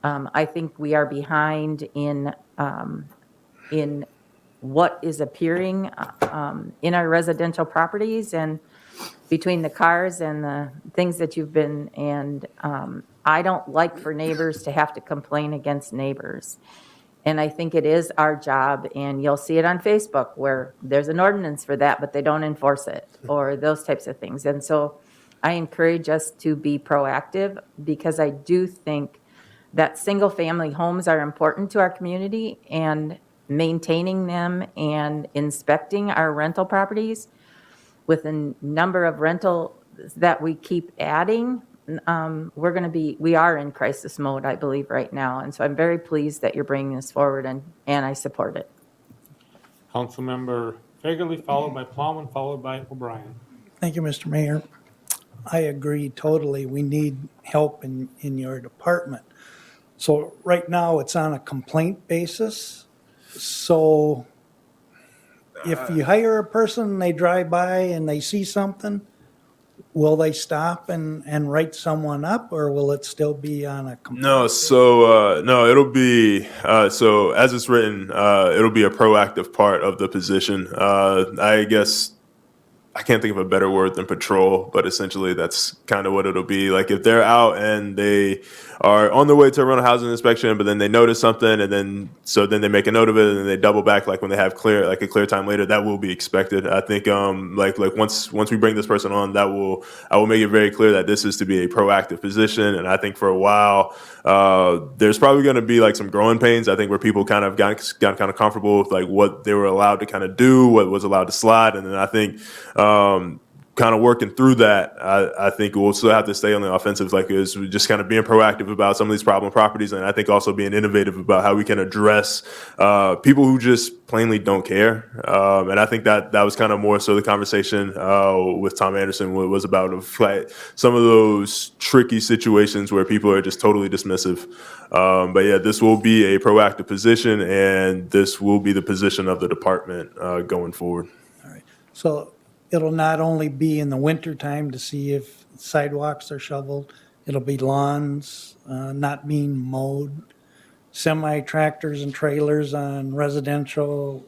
I think we are behind in what is appearing in our residential properties, and between the cars and the things that you've been, and I don't like for neighbors to have to complain against neighbors. And I think it is our job, and you'll see it on Facebook where there's an ordinance for that, but they don't enforce it, or those types of things. And so I encourage us to be proactive because I do think that single-family homes are important to our community, and maintaining them and inspecting our rental properties with a number of rental that we keep adding, we are in crisis mode, I believe, right now. And so I'm very pleased that you're bringing this forward, and I support it. Councilmember Fagerly, followed by Plowman, followed by O'Brien. Thank you, Mr. Mayor. I agree totally. We need help in your department. So right now, it's on a complaint basis. So if you hire a person, they drive by and they see something, will they stop and write someone up, or will it still be on a complaint? No, so no, it'll be so as it's written, it'll be a proactive part of the position. I guess I can't think of a better word than patrol, but essentially that's kind of what it'll be. Like if they're out and they are on their way to run a housing inspection, but then they notice something, and then they make a note of it, and then they double back. Like when they have a clear time later, that will be expected. I think like once we bring this person on, I will make it very clear that this is to be a proactive position. And I think for a while, there's probably going to be like some growing pains. I think where people kind of got kind of comfortable with like what they were allowed to kind of do, what was allowed to slide, and then I think. Kind of working through that, I think we'll still have to stay on the offensive, like is just kind of being proactive about some of these problem properties, and I think also being innovative about how we can address people who just plainly don't care. And I think that was kind of more so the conversation with Tom Anderson was about like some of those tricky situations where people are just totally dismissive. But yeah, this will be a proactive position, and this will be the position of the department going forward. All right. So it'll not only be in the winter time to see if sidewalks are shoveled, it'll be lawns not being mowed, semi-tractors and trailers on residential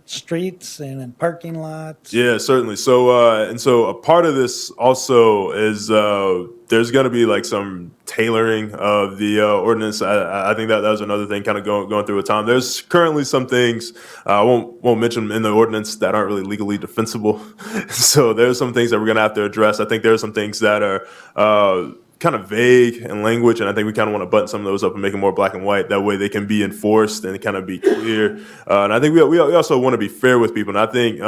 streets and in parking lots. Yeah, certainly. So and so a part of this also is there's going to be like some tailoring of the ordinance. I think that was another thing kind of going through with Tom. There's currently some things I won't mention them in the ordinance that aren't really legally defensible. So there's some things that we're going to have to address. I think there are some things that are kind of vague in language, and I think we kind of want to button some of those up and make them more black and white. That way they can be enforced and kind of be clear. And I think we also want to be fair with people. And I think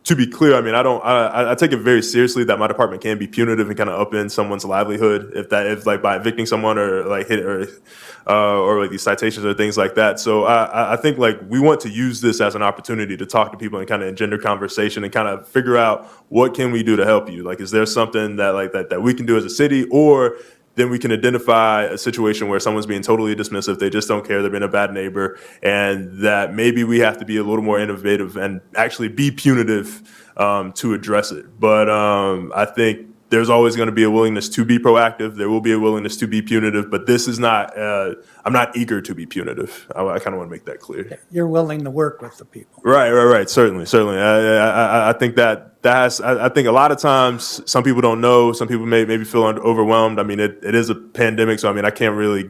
to be clear, I mean, I take it very seriously that my department can be punitive and kind of upend someone's livelihood if like by evicting someone or like or like these citations or things like that. So I think like we want to use this as an opportunity to talk to people and kind of engender conversation and kind of figure out what can we do to help you. Like, is there something that we can do as a city, or then we can identify a situation where someone's being totally dismissive, they just don't care, they're being a bad neighbor, and that maybe we have to be a little more innovative and actually be punitive to address it. But I think there's always going to be a willingness to be proactive. There will be a willingness to be punitive, but this is not, I'm not eager to be punitive. I kind of want to make that clear. You're willing to work with the people. Right. Certainly. I think I think a lot of times some people don't know. Some people maybe feel overwhelmed. I mean, it is a pandemic, so I mean, I can't really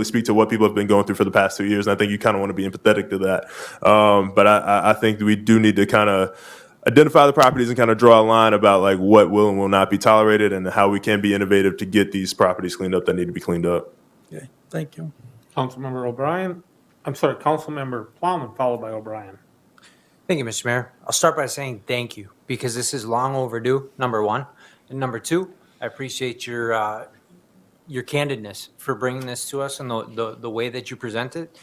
speak to what people have been going through for the past 2 years. And I think you kind of want to be empathetic to that. But I think we do need to kind of identify the properties and kind of draw a line about like what will and will not be tolerated and how we can be innovative to get these properties cleaned up that need to be cleaned up. Okay, thank you. Councilmember Plowman, followed by O'Brien. Thank you, Mr. Mayor. I'll start by saying thank you, because this is long overdue, number one. And number two, I appreciate your candidness for bringing this to us and the way that you present it.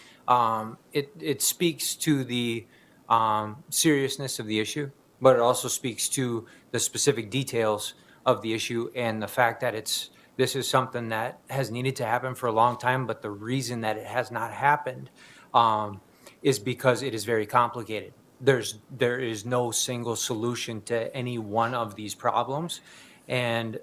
It speaks to the seriousness of the issue, but it also speaks to the specific details of the issue and the fact that this is something that has needed to happen for a long time, but the reason that it has not happened is because it is very complicated. There is no single solution to any one of these problems. And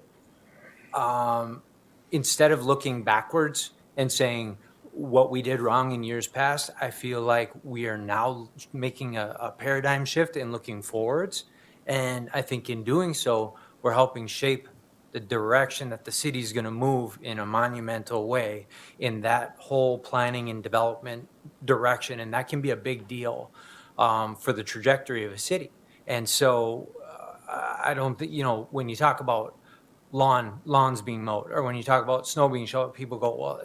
instead of looking backwards and saying what we did wrong in years past, I feel like we are now making a paradigm shift and looking forwards. And I think in doing so, we're helping shape the direction that the city is going to move in a monumental way in that whole planning and development direction. And that can be a big deal for the trajectory of a city. And so I don't think, when you talk about lawns being mowed, or when you talk about snow being shoveled, people go, well,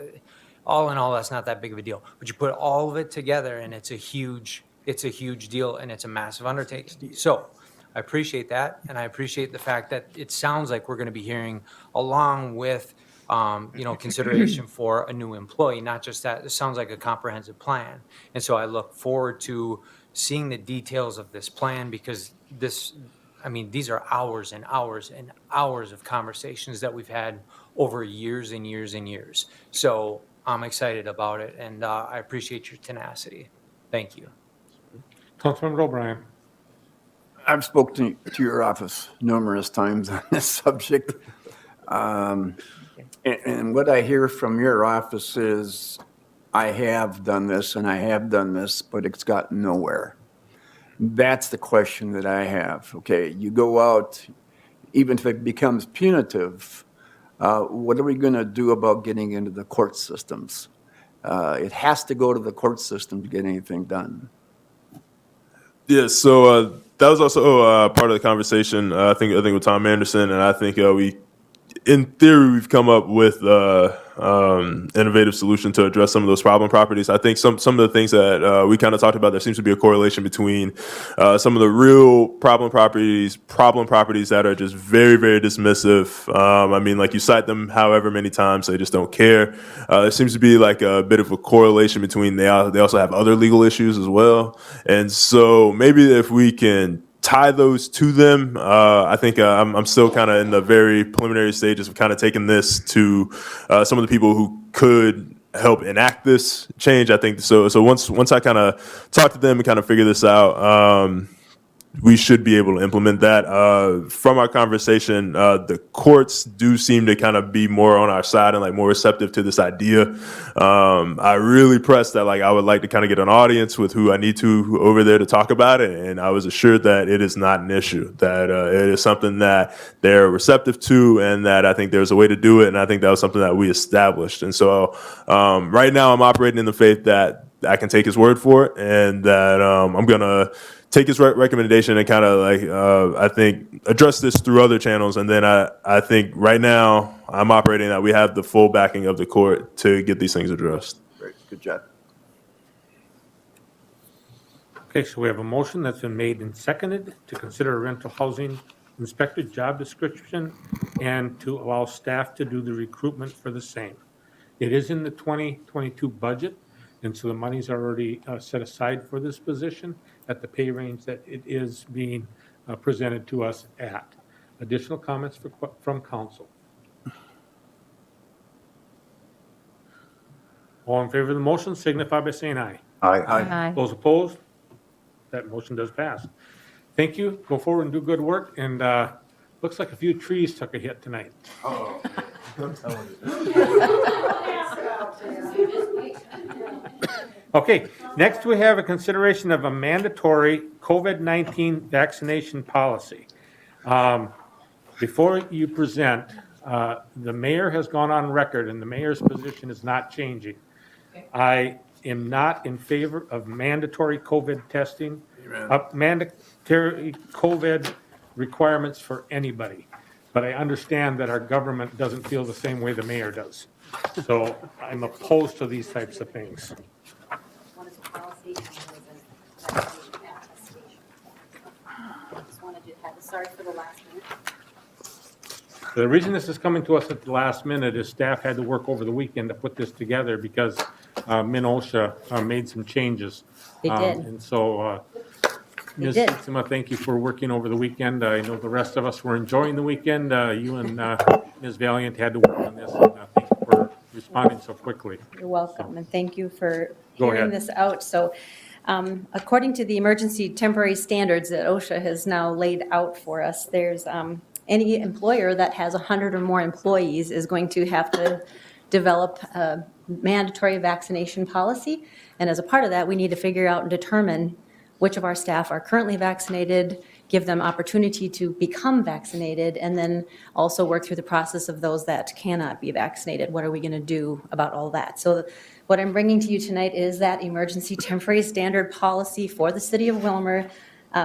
all in all, that's not that big of a deal. But you put all of it together and it's a huge deal and it's a massive undertaking. So I appreciate that. And I appreciate the fact that it sounds like we're going to be hearing along with, consideration for a new employee, not just that. It sounds like a comprehensive plan. And so I look forward to seeing the details of this plan, because these are hours and hours and hours of conversations that we've had over years and years and years. So I'm excited about it, and I appreciate your tenacity. Thank you. Councilmember O'Brien. I've spoken to your office numerous times on this subject. And what I hear from your office is, I have done this and I have done this, but it's gotten nowhere. That's the question that I have. Okay, you go out, even if it becomes punitive, what are we going to do about getting into the court systems? It has to go to the court system to get anything done. Yeah, so that was also part of the conversation. I think with Tom Anderson, and I think in theory, we've come up with innovative solution to address some of those problem properties. I think some of the things that we kind of talked about, there seems to be a correlation between some of the real problem properties that are just very, very dismissive. Like you cite them however many times, they just don't care. There seems to be like a bit of a correlation between they also have other legal issues as well. And so maybe if we can tie those to them. I think I'm still kind of in the very preliminary stages of kind of taking this to some of the people who could help enact this change. I think so. So once I kind of talk to them and kind of figure this out, we should be able to implement that. From our conversation, the courts do seem to kind of be more on our side and like more receptive to this idea. I really pressed that I would like to kind of get an audience with who I need to over there to talk about it, and I was assured that it is not an issue, that it is something that they're receptive to, and that I think there's a way to do it, and I think that was something that we established. And so right now I'm operating in the faith that I can take his word for it, and that I'm going to take his recommendation and kind of I think address this through other channels. And then I think right now I'm operating that we have the full backing of the court to get these things addressed. Great, good job. Okay, so we have a motion that's been made and seconded to consider a rental housing inspector job description and to allow staff to do the recruitment for the same. It is in the 2022 budget, and so the money's already set aside for this position at the pay range that it is being presented to us at. Additional comments from council? All in favor of the motion signify by saying aye. Aye. Aye. Those opposed? That motion does pass. Thank you. Go forward and do good work. And looks like a few trees took a hit tonight. Oh, I'm telling you. Okay, next we have a consideration of a mandatory COVID-19 vaccination policy. Before you present, the mayor has gone on record, and the mayor's position is not changing. I am not in favor of mandatory COVID testing, mandatory COVID requirements for anybody. But I understand that our government doesn't feel the same way the mayor does. So I'm opposed to these types of things. One is a policy and one is an attestation. Just wanted to have, sorry for the last minute. The reason this is coming to us at the last minute is staff had to work over the weekend to put this together because MnOSHA made some changes. They did. And so, Ms. did. Sietsema, thank you for working over the weekend. I know the rest of us were enjoying the weekend. You and Ms. Valiant had to work on this, and thank you for responding so quickly. You're welcome, and thank you for Go hearing ahead. this out. So, according to the emergency temporary standards that OSHA has now laid out for us, there's any employer that has 100 or more employees is going to have to develop a mandatory vaccination policy. And as a part of that, we need to figure out and determine which of our staff are currently vaccinated, give them opportunity to become vaccinated, and then also work through the process of those that cannot be vaccinated. What are we going to do about all that? So what I'm bringing to you tonight is that emergency temporary standard policy for the city of Wilmer.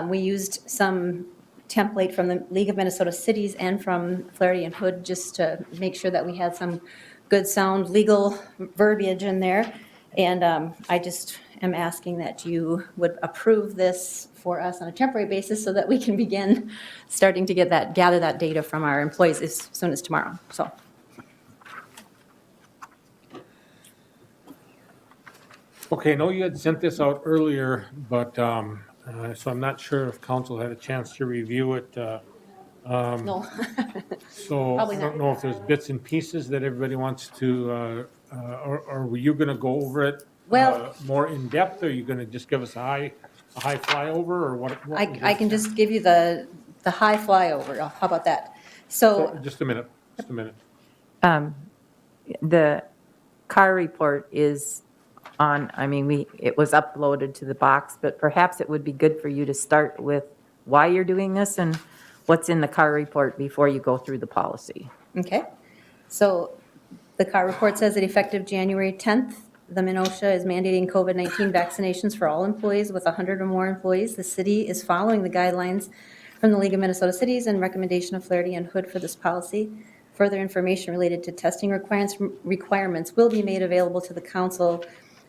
We used some template from the League of Minnesota Cities and from Flaherty and Hood, just to make sure that we had some good sound legal verbiage in there. And I just am asking that you would approve this for us on a temporary basis so that we can begin starting to gather that data from our employees as soon as tomorrow, so. Okay, I know you had sent this out earlier, but, so I'm not sure if council had a chance to review it. No. So I Probably don't not. know if there's bits and pieces that everybody wants to, or were you going to go over it Well- more in depth? Or are you going to just give us a high flyover, or what? I can just give you the high flyover, how about that? So, Just a minute, just a minute. The car report is on, I mean, it was uploaded to the box, but perhaps it would be good for you to start with why you're doing this and what's in the car report before you go through the policy. okay. So the car report says that effective January 10th, the MNOSHA is mandating COVID-19 vaccinations for all employees with 100 or more employees. The city is following the guidelines from the League of Minnesota Cities and recommendation of Flaherty and Hood for this policy. Further information related to testing requirements will be made available to the council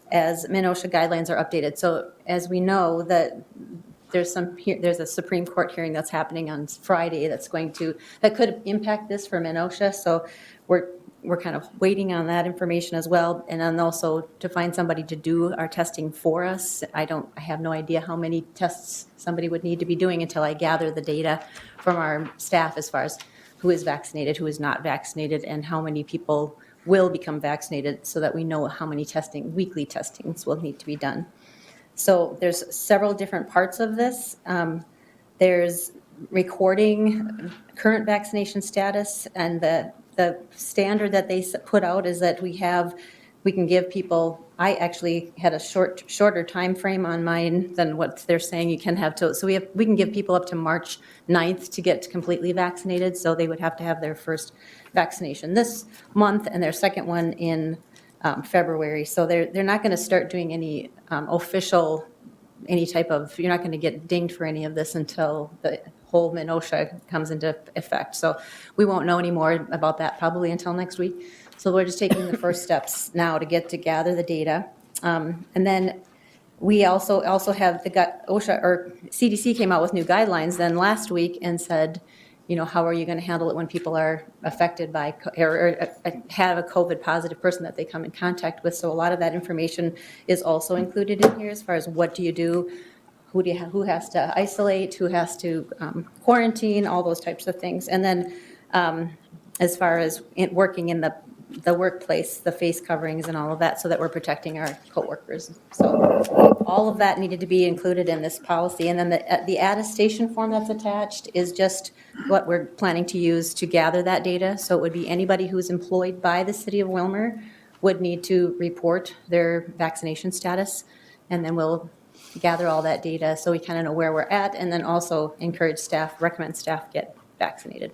as MNOSHA guidelines are updated. So as we know that there's a Supreme Court hearing that's happening on Friday that could impact this for MNOSHA. So we're kind of waiting on that information as well. And then also to find somebody to do our testing for us. I have no idea how many tests somebody would need to be doing until I gather the data from our staff as far as who is vaccinated, who is not vaccinated, and how many people will become vaccinated so that we know how many weekly testings will need to be done. So there's several different parts of this. There's recording current vaccination status, and the standard that they put out is that we can give people, I actually had a shorter time frame on mine than what they're saying you can have to. So we can give people up to March 9th to get completely vaccinated. So they would have to have their first vaccination this month and their second one in February. So they're not going to start doing any you're not going to get dinged for any of this until the whole MNOSHA comes into effect. So we won't know any more about that probably until next week. So we're just taking the first steps now to gather the data. And then we also have OSHA or CDC came out with new guidelines then last week and said, how are you going to handle it when people are affected by or have a COVID positive person that they come in contact with? So a lot of that information is also included in here as far as what do you do, who has to isolate, who has to quarantine, all those types of things. And then as far as working in the workplace, the face coverings and all of that so that we're protecting our coworkers. So all of that needed to be included in this policy. And then the attestation form that's attached is just what we're planning to use to gather that data. So it would be anybody who's employed by the city of Wilmer would need to report their vaccination status. And then we'll gather all that data so we kind of know where we're at, and then also recommend staff get vaccinated.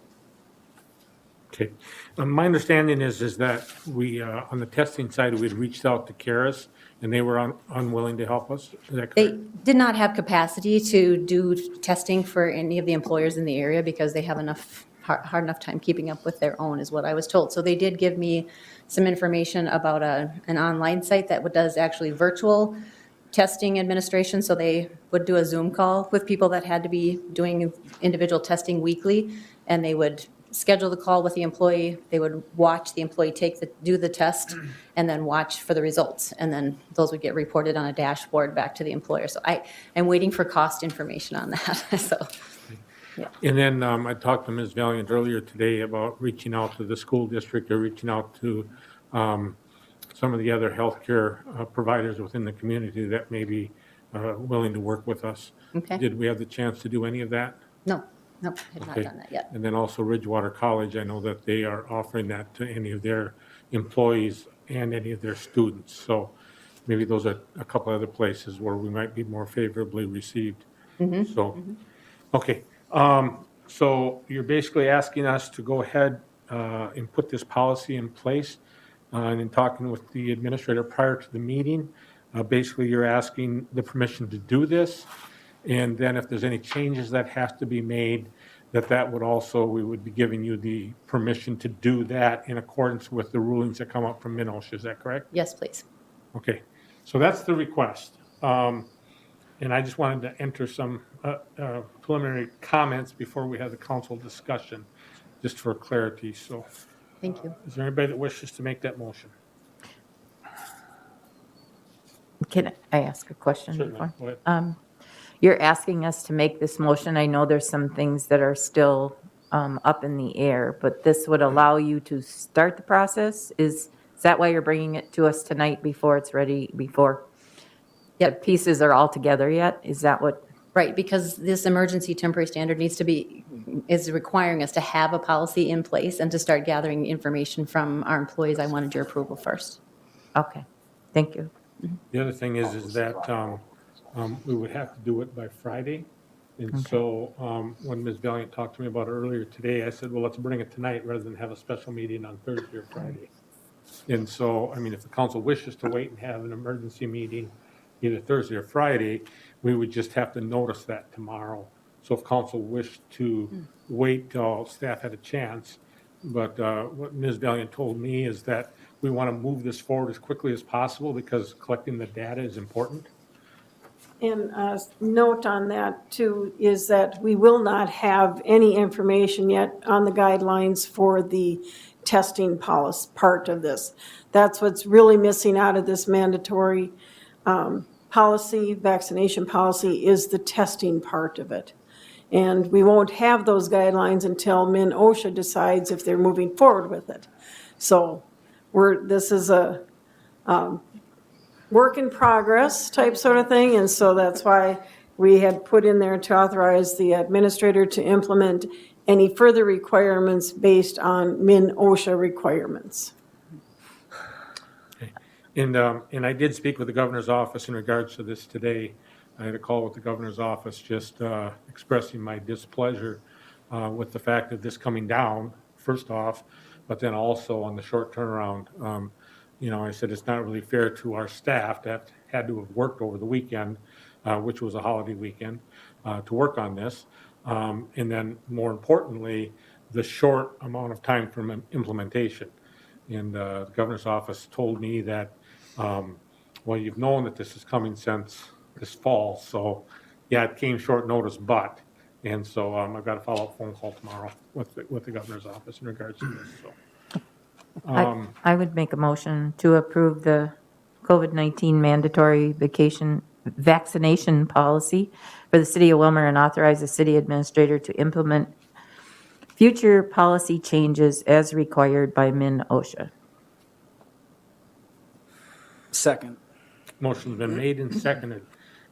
Okay. My understanding is that we, on the testing side, we'd reached out to CARES, and they were unwilling to help us. Is that correct? They did not have capacity to do testing for any of the employers in the area because they have hard enough time keeping up with their own, is what I was told. So they did give me some information about an online site that does actually virtual testing administration. So they would do a Zoom call with people that had to be doing individual testing weekly, and they would schedule the call with the employee. They would watch the employee do the test and then watch for the results. And then those would get reported on a dashboard back to the employer. So I am waiting for cost information on that. So, yeah. And then I talked to Ms. Valiant earlier today about reaching out to the school district or reaching out to some of the other healthcare providers within the community that may be willing to work with us. Okay. Did we have the chance to do any of that? No, I have not Okay. done that yet. And then also Ridgewater College, I know that they are offering that to any of their employees and any of their students. So maybe those are a couple other places where we might be more favorably received. So, okay. So you're basically asking us to go ahead and put this policy in place. And in talking with the administrator prior to the meeting, basically you're asking the permission to do this. And then if there's any changes that have to be made, that would also, we would be giving you the permission to do that in accordance with the rulings that come up from MinOSHA, is that correct? Yes, please. Okay, so that's the request. And I just wanted to enter some preliminary comments before we have the council discussion, just for clarity. So Thank you. is there anybody that wishes to make that motion? Can I ask a question Certainly, before? go ahead. You're asking us to make this motion. I know there's some things that are still up in the air, but this would allow you to start the process? Is that why you're bringing it to us tonight before it's ready, before the pieces are all together yet? Is that what? Right, because this emergency temporary standard is requiring us to have a policy in place and to start gathering information from our employees. I wanted your approval first. Okay, thank you. The other thing is that we would have to do it by Friday. And so when Ms. Valiant talked to me about it earlier today, I said, well, let's bring it tonight rather than have a special meeting on Thursday or Friday. And so, I mean, if the council wishes to wait and have an emergency meeting either Thursday or Friday, we would just have to notice that tomorrow. So if council wished to wait till staff had a chance, but what Ms. Valiant told me is that we want to move this forward as quickly as possible because collecting the data is important. And a note on that too is that we will not have any information yet on the guidelines for the testing policy part of this. That's what's really missing out of this mandatory policy, vaccination policy, is the testing part of it. And we won't have those guidelines until MinOSHA decides if they're moving forward with it. So this is a work in progress type sort of thing, and so that's why we had put in there to authorize the administrator to implement any further requirements based on MinOSHA requirements. And I did speak with the governor's office in regards to this today. I had a call with the governor's office just expressing my displeasure with the fact of this coming down, first off, but then also on the short turnaround. You know, I said it's not really fair to our staff that had to have worked over the weekend, which was a holiday weekend, to work on this. And then more importantly, the short amount of time from implementation. And the governor's office told me that, well, you've known that this is coming since this fall. So yeah, it came short notice, but, and so I've got a follow-up phone call tomorrow with the governor's office in regards to this, so. I would make a motion to approve the COVID-19 mandatory vaccination policy for the city of Wilmer and authorize the city administrator to implement future policy changes as required by MinOSHA. Second. Motion's been made and seconded.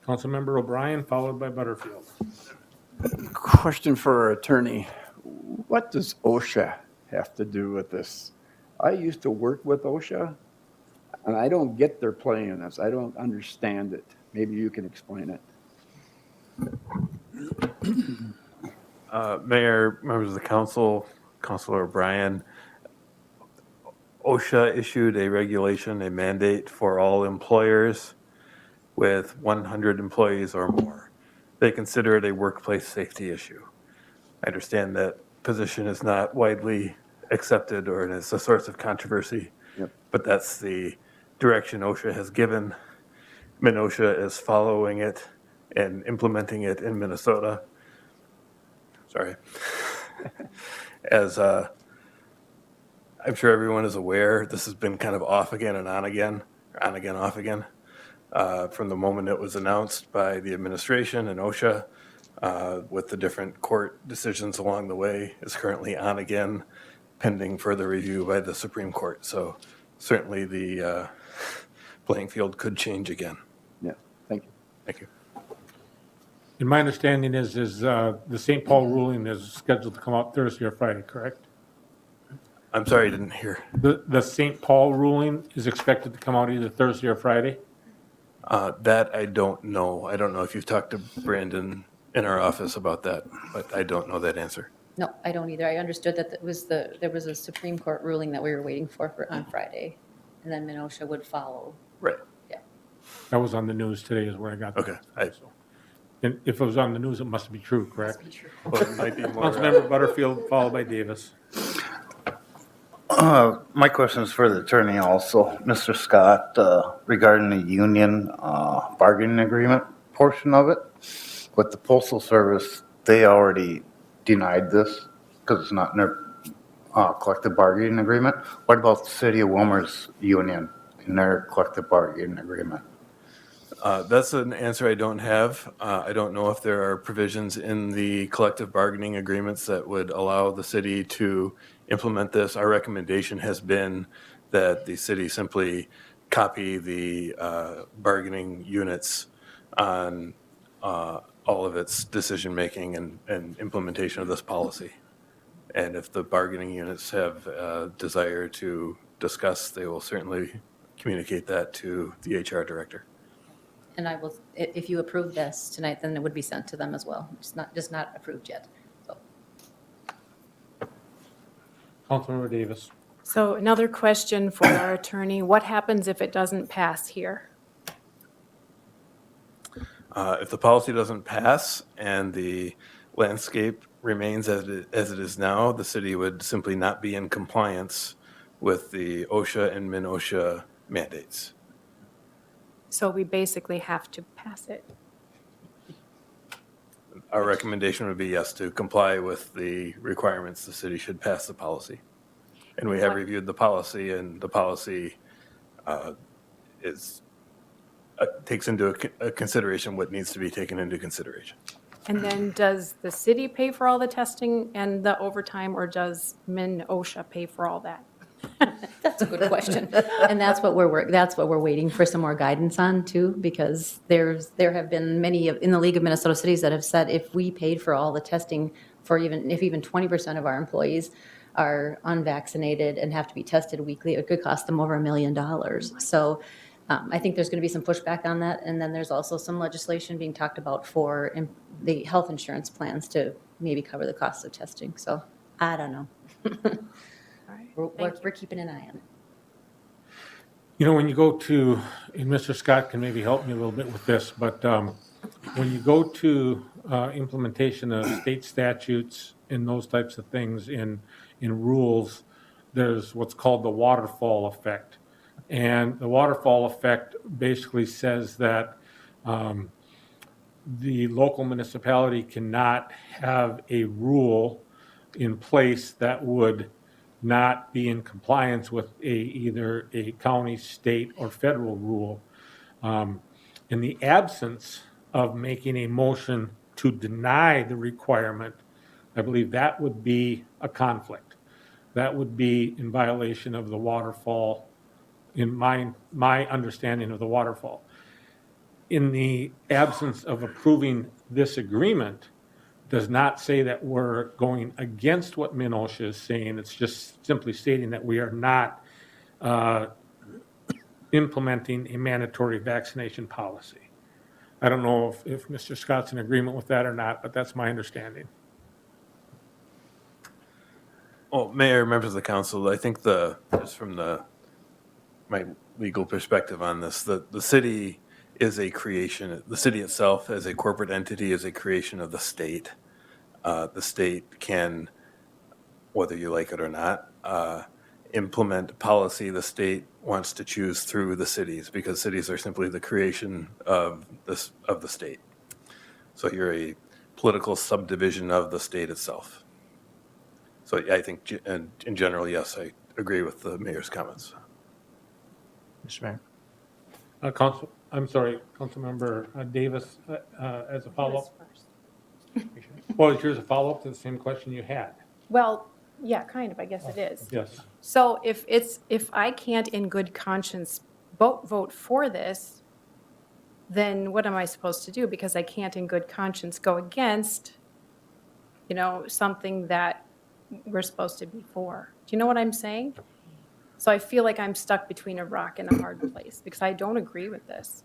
Councilmember O'Brien, followed by Butterfield. Question for our attorney. What does OSHA have to do with this? I used to work with OSHA, and I don't get their play in this. I don't understand it. Maybe you can explain it. Mayor, members of the council, Councilor O'Brien, OSHA issued a regulation, a mandate for all employers with 100 employees or more. They consider it a workplace safety issue. I understand that position is not widely accepted or is a source of controversy, but that's the direction OSHA has given. MinOSHA is following it and implementing it in Minnesota. Sorry. As I'm sure everyone is aware, this has been kind of off again and on again, on again, off again. From the moment it was announced by the administration and OSHA, with the different court decisions along the way, is currently on again, pending further review by the Supreme Court. So certainly the playing field could change again. Yeah, thank you. Thank you. And my understanding is the St. Paul ruling is scheduled to come out Thursday or Friday, correct? I'm sorry, I didn't hear. The St. Paul ruling is expected to come out either Thursday or Friday? That I don't know. I don't know if you've talked to Brandon in our office about that, but I don't know that answer. No, I don't either. I understood that there was a Supreme Court ruling that we were waiting for on Friday, and then MinOSHA would follow. Right. Yeah. That was on the news today is where I got that. Okay. And if it was on the news, it must be true, correct? Well, it might be more, Councilmember Butterfield, followed by Davis. My question is for the attorney also, Mr. Scott, regarding the union bargaining agreement portion of it. With the Postal Service, they already denied this because it's not in their collective bargaining agreement. What about the City of Wilmer's union in their collective bargaining agreement? that's an answer I don't have. I don't know if there are provisions in the collective bargaining agreements that would allow the city to implement this. Our recommendation has been that the city simply copy the bargaining units on all of its decision-making and implementation of this policy. And if the bargaining units have a desire to discuss, they will certainly communicate that to the HR director. And I will, if you approve this tonight, then it would be sent to them as well. It's just not approved yet. So Councilmember Davis. So another question for our attorney, what happens if it doesn't pass here? If the policy doesn't pass and the landscape remains as it is now, the city would simply not be in compliance with the OSHA and MIN-OSHA mandates. So we basically have to pass it. Our recommendation would be yes, to comply with the requirements, the city should pass the policy. And we have reviewed the policy, and the policy takes into consideration what needs to be taken into consideration. And then does the city pay for all the testing and the overtime, or does MIN-OSHA pay for all that? that's a good question. And that's what we're waiting for some more guidance on too, because there have been many in the League of Minnesota Cities that have said if we paid for all the testing for even 20% of our employees are unvaccinated and have to be tested weekly, it could cost them over $1 million. So I think there's going to be some pushback on that. And then there's also some legislation being talked about for the health insurance plans to maybe cover the cost of testing. So I don't know. We're keeping an eye on it. You know, when you go to, and Mr. Scott can maybe help me a little bit with this, but when you go to implementation of state statutes and those types of things in rules, there's what's called the waterfall effect. And the waterfall effect basically says that the local municipality cannot have a rule in place that would not be in compliance with either a county, state, or federal rule. In the absence of making a motion to deny the requirement, I believe that would be a conflict. That would be in violation of the waterfall, in my understanding of the waterfall. In the absence of approving this agreement, does not say that we're going against what MIN-OSHA is saying. It's just simply stating that we are not implementing a mandatory vaccination policy. I don't know if Mr. Scott's in agreement with that or not, but that's my understanding. Well, Mayor, members of the council, I think just from my legal perspective on this, the city is a creation, the city itself as a corporate entity is a creation of the state. The state can, whether you like it or not, implement policy the state wants to choose through the cities, because cities are simply the creation of the state. So you're a political subdivision of the state itself. So I think in general, yes, I agree with the mayor's comments. Mr. Mayor. Councilmember Davis, as a follow-up. Well, is yours a follow-up to the same question you had? Well, yeah, kind of, I guess it is. Yes. So if I can't in good conscience vote for this, then what am I supposed to do? Because I can't in good conscience go against, something that we're supposed to be for. Do you know what I'm saying? So I feel like I'm stuck between a rock and a hard place because I don't agree with this.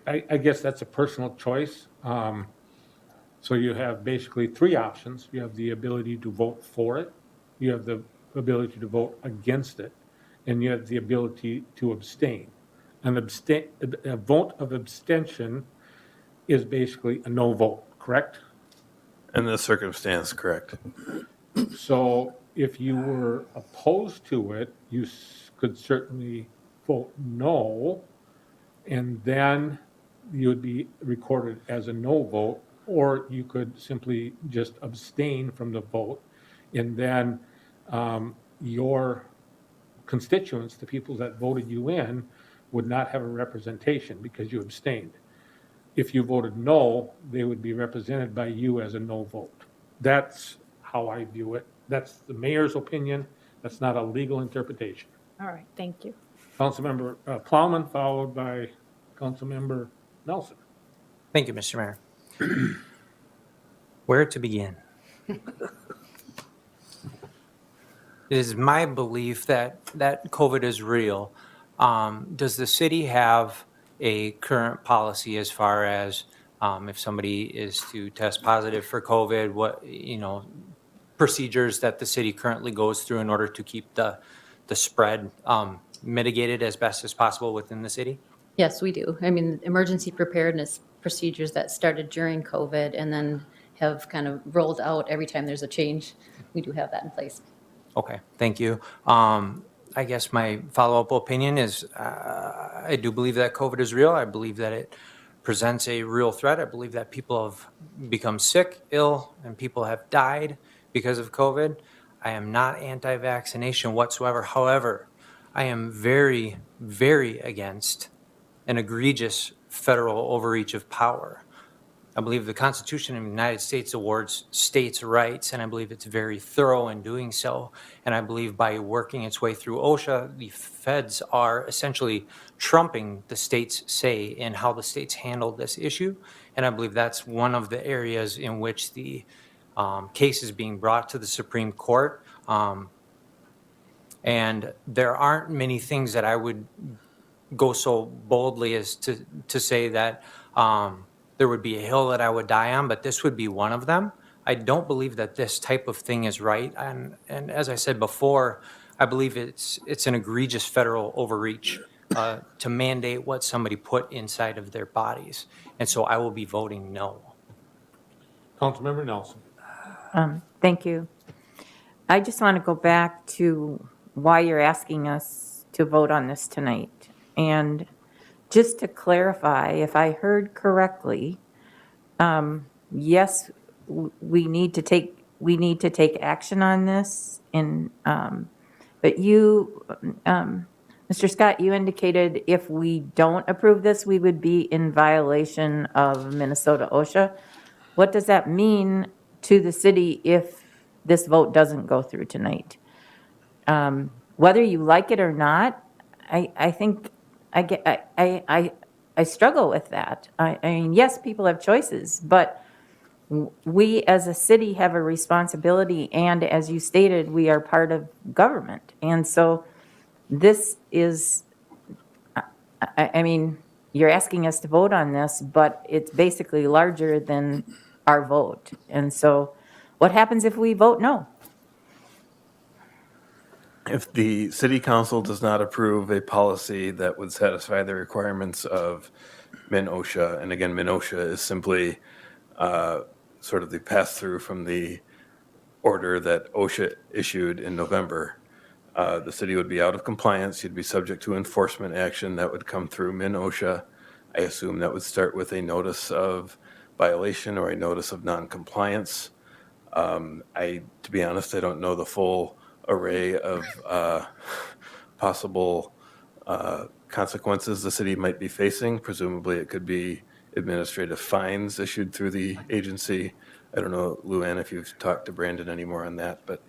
I guess that's a personal choice. So you have basically three options. You have the ability to vote for it, you have the ability to vote against it, and you have the ability to abstain. a vote of abstention is basically a no vote, correct? In this circumstance, correct. So if you were opposed to it, you could certainly vote no, and then you would be recorded as a no vote, or you could simply just abstain from the vote, and then your constituents, the people that voted you in, would not have a representation because you abstained. If you voted no, they would be represented by you as a no vote. That's how I view it. That's the mayor's opinion. That's not a legal interpretation. All right, thank you. Councilmember Plowman, followed by Councilmember Nelson. Thank you, Mr. Mayor. Where to begin? It is my belief that COVID is real. Does the city have a current policy as far as if somebody is to test positive for COVID, what, procedures that the city currently goes through in order to keep the spread mitigated as best as possible within the city? Yes, we do. I mean, emergency preparedness procedures that started during COVID and then have kind of rolled out every time there's a change. We do have that in place. Okay, thank you. I guess my follow-up opinion is I do believe that COVID is real. I believe that it presents a real threat. I believe that people have become sick, ill, and people have died because of COVID. I am not anti-vaccination whatsoever. However, I am very, very against an egregious federal overreach of power. I believe the Constitution of the United States awards states' rights, and I believe it's very thorough in doing so. And I believe by working its way through OSHA, the feds are essentially trumping the states' say in how the states handle this issue. And I believe that's one of the areas in which the case is being brought to the Supreme Court. And there aren't many things that I would go so boldly as to say that there would be a hill that I would die on, but this would be one of them. I don't believe that this type of thing is right. And as I said before, I believe it's an egregious federal overreach to mandate what somebody put inside of their bodies. And so I will be voting no. Councilmember Nelson. Thank you. I just want to go back to why you're asking us to vote on this tonight. And just to clarify, if I heard correctly, yes, we need to take action on this. But you, Mr. Scott, you indicated if we don't approve this, we would be in violation of Minnesota OSHA. What does that mean to the city if this vote doesn't go through tonight? Whether you like it or not, I think I struggle with that. I mean, yes, people have choices, but we as a city have a responsibility, and as you stated, we are part of government. And so this is, I mean, you're asking us to vote on this, but it's basically larger than our vote. And so what happens if we vote no? If the city council does not approve a policy that would satisfy the requirements of MinOSHA, and again, MinOSHA is simply sort of the pass-through from the order that OSHA issued in November, the city would be out of compliance. You'd be subject to enforcement action that would come through MinOSHA. I assume that would start with a notice of violation or a notice of non-compliance. To be honest, I don't know the full array of possible consequences the city might be facing. Presumably it could be administrative fines issued through the agency. I don't know, Luann, if you've talked to Brandon anymore on that, but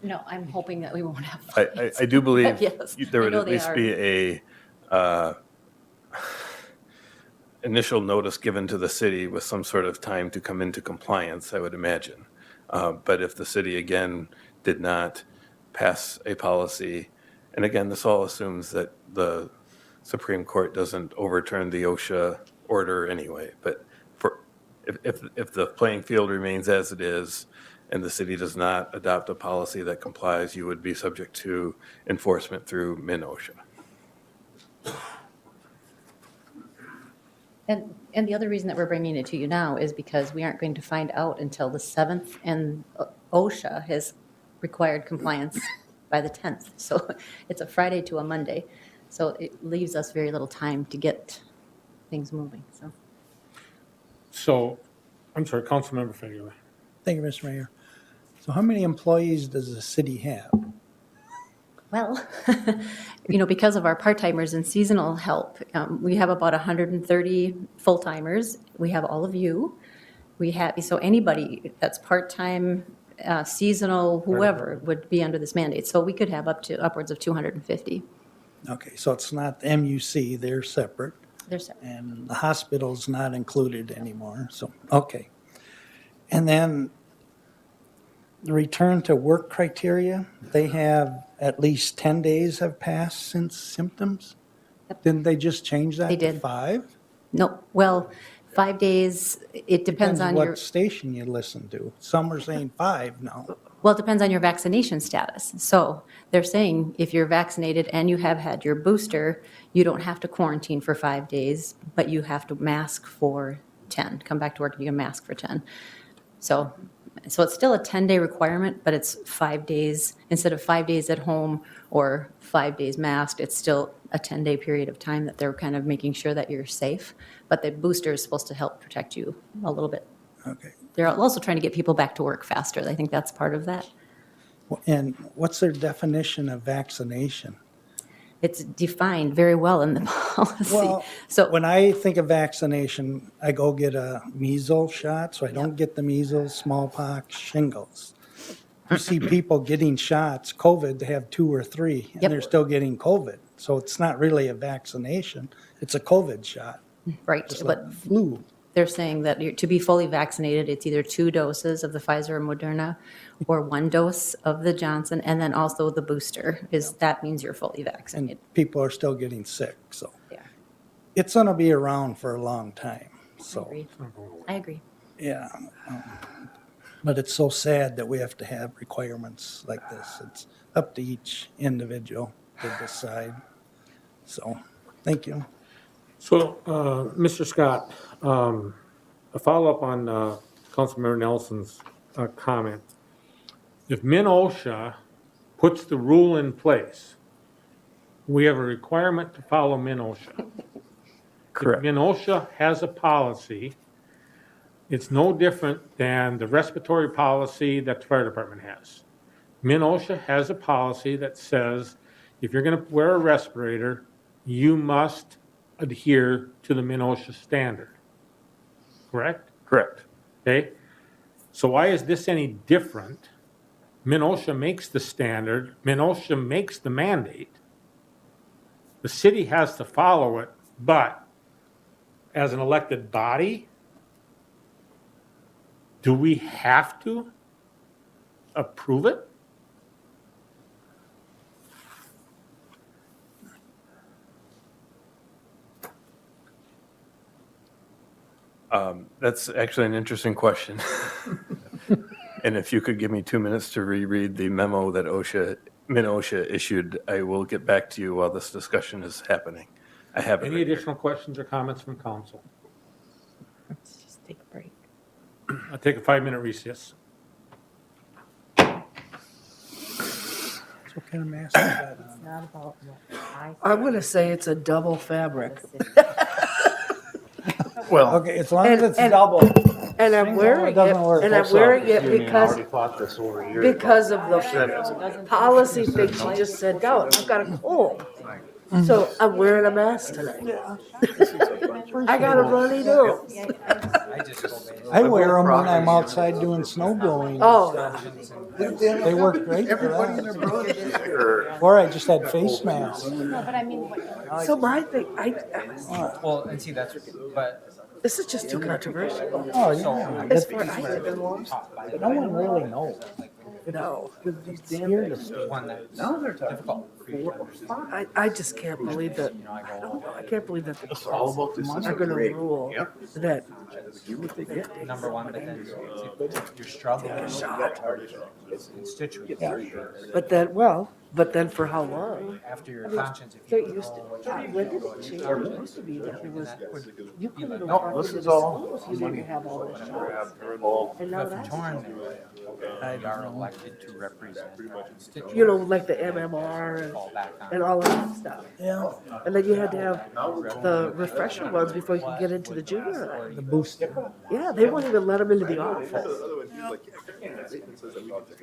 No, I'm hoping that we won't have fines. I do believe Yes, there I would know at they least are. be a initial notice given to the city with some sort of time to come into compliance, I would imagine. But if the city, again, did not pass a policy, and again, this all assumes that the Supreme Court doesn't overturn the OSHA order anyway, but if the playing field remains as it is and the city does not adopt a policy that complies, you would be subject to enforcement through MinOSHA. And the other reason that we're bringing it to you now is because we aren't going to find out until the 7th, and OSHA has required compliance by the 10th. So it's a Friday to a Monday. So it leaves us very little time to get things moving, so. So, I'm sorry, Councilmember Fegele. Thank you, Mr. Mayor. So how many employees does the city have? Well, because of our part-timers and seasonal help, we have about 130 full-timers. We have all of you. So anybody that's part-time, seasonal, whoever would be under this mandate. So we could have upwards of 250. Okay, so it's not the MUC, they're separate. They're separate. And the hospital's not included anymore, so, okay. And then the return to work criteria, they have at least 10 days have passed since symptoms? Didn't they just change that They to did. 5? No, well, 5 days, it depends on your, what station you listen to. Some are saying 5 now. well, it depends on your vaccination status. So they're saying if you're vaccinated and you have had your booster, you don't have to quarantine for 5 days, but you have to mask for 10. Come back to work and you can mask for 10. So it's still a 10-day requirement, but it's 5 days, instead of 5 days at home or 5 days masked, it's still a 10-day period of time that they're kind of making sure that you're safe. But the booster is supposed to help protect you a little bit. Okay. They're also trying to get people back to work faster. I think that's part of that. And what's their definition of vaccination? It's defined very well in the policy. Well, So when I think of vaccination, I go get a measles shot, so I don't get the measles, smallpox, shingles. You see people getting shots, COVID, they have 2 or 3, and Yep. they're still getting COVID. So it's not really a vaccination, it's a COVID shot, right, just but like flu. they're saying that to be fully vaccinated, it's either 2 doses of the Pfizer or Moderna or 1 dose of the Johnson, and then also the booster, that means you're fully vaccinated. And people are still getting sick, so. Yeah. It's gonna be around for a long time, so, I agree. yeah. But it's so sad that we have to have requirements like this. It's up to each individual to decide. So, thank you. So, Mr. Scott, a follow-up on Councilmember Nelson's comment. If MinOSHA puts the rule in place, we have a requirement to follow MinOSHA. Correct. If MinOSHA has a policy, it's no different than the respiratory policy that the fire department has. MinOSHA has a policy that says if you're going to wear a respirator, you must adhere to the MinOSHA standard. Correct? Correct. Okay? So why is this any different? MinOSHA makes the standard, MinOSHA makes the mandate. The city has to follow it, but as an elected body, do we have to approve it? That's actually an interesting question. And if you could give me 2 minutes to reread the memo that MinOSHA issued, I will get back to you while this discussion is happening. I have it Any right here. additional questions or comments from council? Let's just take a break. I'll take a 5-minute recess. So what kind of mask is that on? Not about what I. I'm going to say it's a double fabric. Well, Okay, as long as it's And- double. And I'm Single, wearing it it, doesn't work. and I'm Both wearing it I because, already thought this over a year because of the policy thing she just said down. I've got a cold. So I'm wearing a mask tonight. I got a runny nose. I wear them when I'm outside doing snow blowing. Oh, They work great for that. Or I just had face masks. so my thing, Well, and see, that's, but this is just too controversial. Oh, yeah. As far as I know, No one really knows. no. one that's difficult for you to understand. I just can't believe that, I don't know, I can't believe that the courts are gonna rule that Number one, but then you're struggling with constituents. But then, well, But then for how long? After your conscience, if There you used to, know, God, when did it change? It used to be that there was, you couldn't even No, walk this into is the all schools, you didn't have all this shots. And now if that's, torn, they are elected to represent our constituents. you know, like the MMR and all of that stuff. Yeah. And then you had to have the refresher ones before you could get into the junior high. The booster. Yeah, they won't even let them into the office.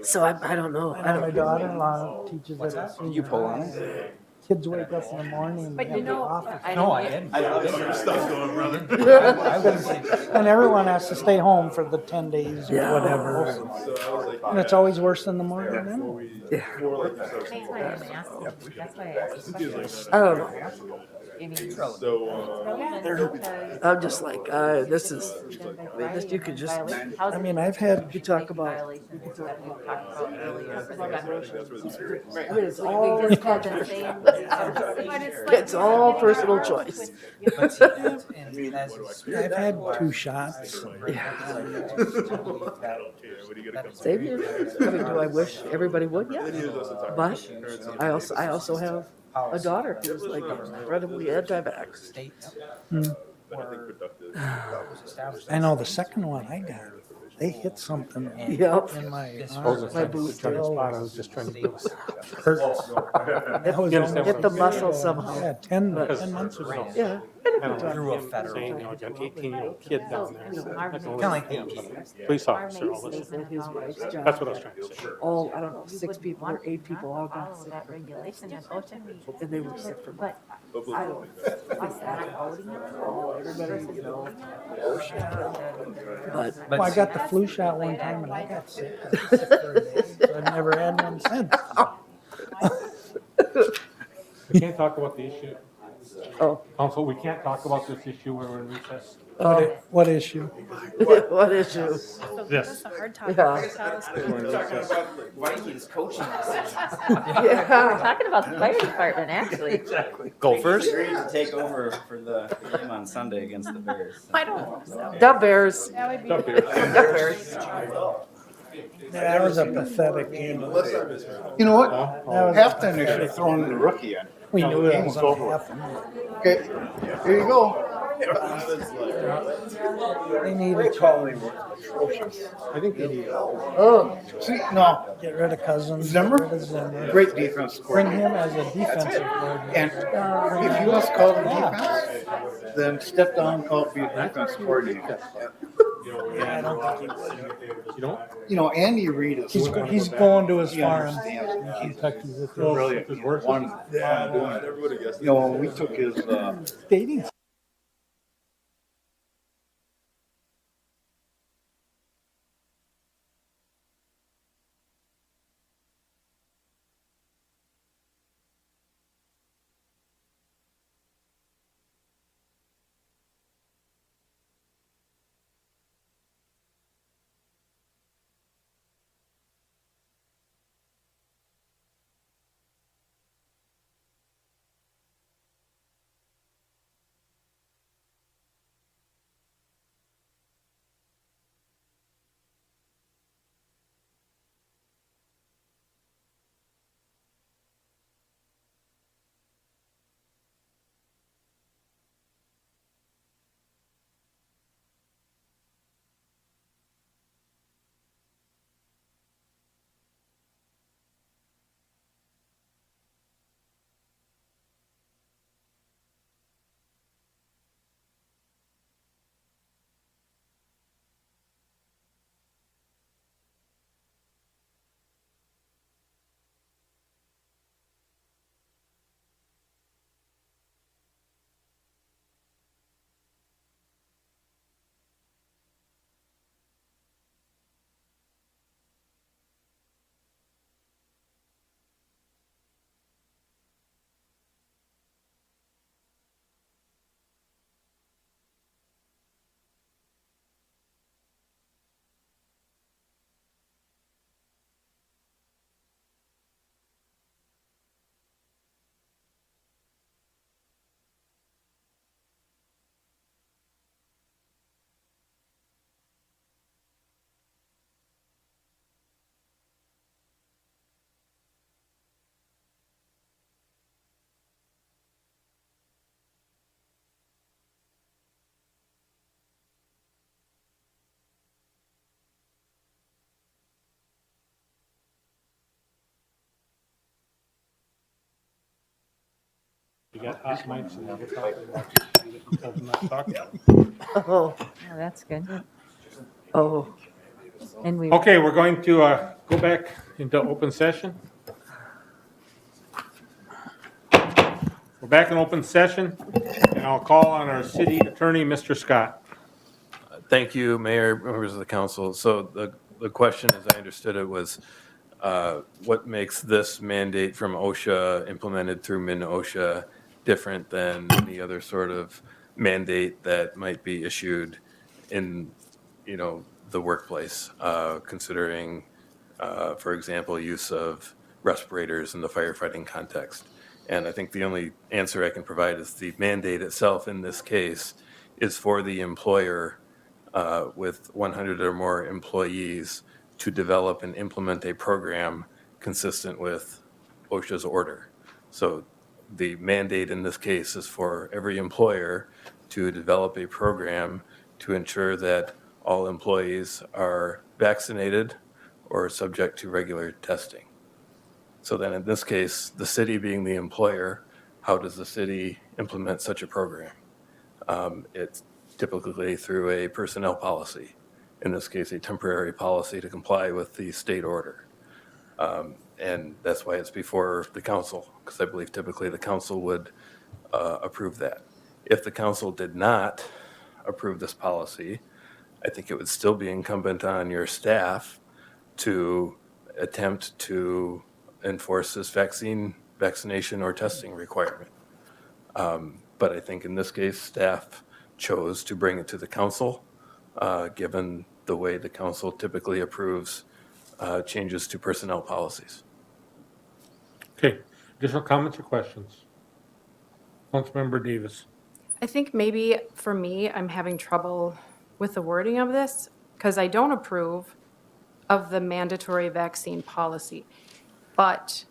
So I don't know. I My don't. daughter-in-law teaches at a You senior pull on high. it? Kids wake up in the morning and But have you the know, office. No, I didn't. I wouldn't say And everyone has to stay home for the 10 days or Yeah. whatever. And it's always worse in the morning anyway. That's why I'm asking. That's why I asked the question. I don't know. I mean, I'm just like, this is, I mean, this, you could just, I mean, I've had, you talk about, I I mean, it's all, But it's like. it's all personal choice. But see, that's, and as you speak, I've had 2 shots. Same here. I mean, do I wish everybody would? Yeah. But I also have a daughter who's like incredibly anti-vax. states Hmm. where it was established. I know the second one I got, they hit something Yep. in my Suppose arm. it's My not boots trying to still- spot, I was just trying to put Hurts. That was You understand almost- Hit the muscle somehow. Yeah, 10 months ago. Yeah. Through a federal. saying, you know, like an 18-year-old kid down there. That can Kinda like only the- be a police officer, all this. And his wife's job. That's what I was trying to say. All, I don't know, 6 people or 8 people all got Follow sick. that regulation and ocean. And they were sick from it. But I don't, everybody, you know. But Well, I got the flu shot one time and I got sick. I was sick for a day, so I've never had one since. We can't talk about the issue. Oh. Council, we can't talk about this issue when we're in recess. What issue? what issue? This. That's a hard topic. Yeah. Tell us. Vikings coaching decisions. We're Yeah. talking about the fire department, actually. Gophers? Agreed to take over for the game on Sunday against the Bears. I don't think so. The Bears. That would be. Up here. The Bears. That was a pathetic game. You know what? That was- Halftime they should have thrown the rookie in. We knew it Game was was gonna over. happen. Okay, here you go. They needed to I think they need. Oh, see, no, get rid of Cousins. Zimmer? Get rid of Zimmer. great defense Bring coordinator. him as a defensive coordinator. And if you want to call it defense, then step down and call it be a defense coordinator. Yeah, I don't think he would. You don't? You know, Andy Reid is. He's going to his He farm understands. in Kentucky with He's his brilliant. He's one doing it. You know, when we took his, dating got hot mics and we're talking about things that he tells them not to talk about. Oh, Oh, that's good. oh. And we, Okay, we're going to go back into open session. We're back in open session, and I'll call on our city attorney, Mr. Scott. Thank you, Mayor, members of the council. So the question, as I understood it, was what makes this mandate from OSHA implemented through MIN-OSHA different than any other sort of mandate that might be issued in, the workplace, considering, for example, use of respirators in the firefighting context. And I think the only answer I can provide is the mandate itself in this case is for the employer with 100 or more employees to develop and implement a program consistent with OSHA's order. So the mandate in this case is for every employer to develop a program to ensure that all employees are vaccinated or subject to regular testing. So then in this case, the city being the employer, how does the city implement such a program? It's typically through a personnel policy, in this case, a temporary policy to comply with the state order. And that's why it's before the council, because I believe typically the council would approve that. If the council did not approve this policy, I think it would still be incumbent on your staff to attempt to enforce this vaccination or testing requirement. But I think in this case, staff chose to bring it to the council, given the way the council typically approves changes to personnel policies. Okay, additional comments or questions? Councilmember Davis. I think maybe for me, I'm having trouble with the wording of this because I don't approve of the mandatory vaccine policy. But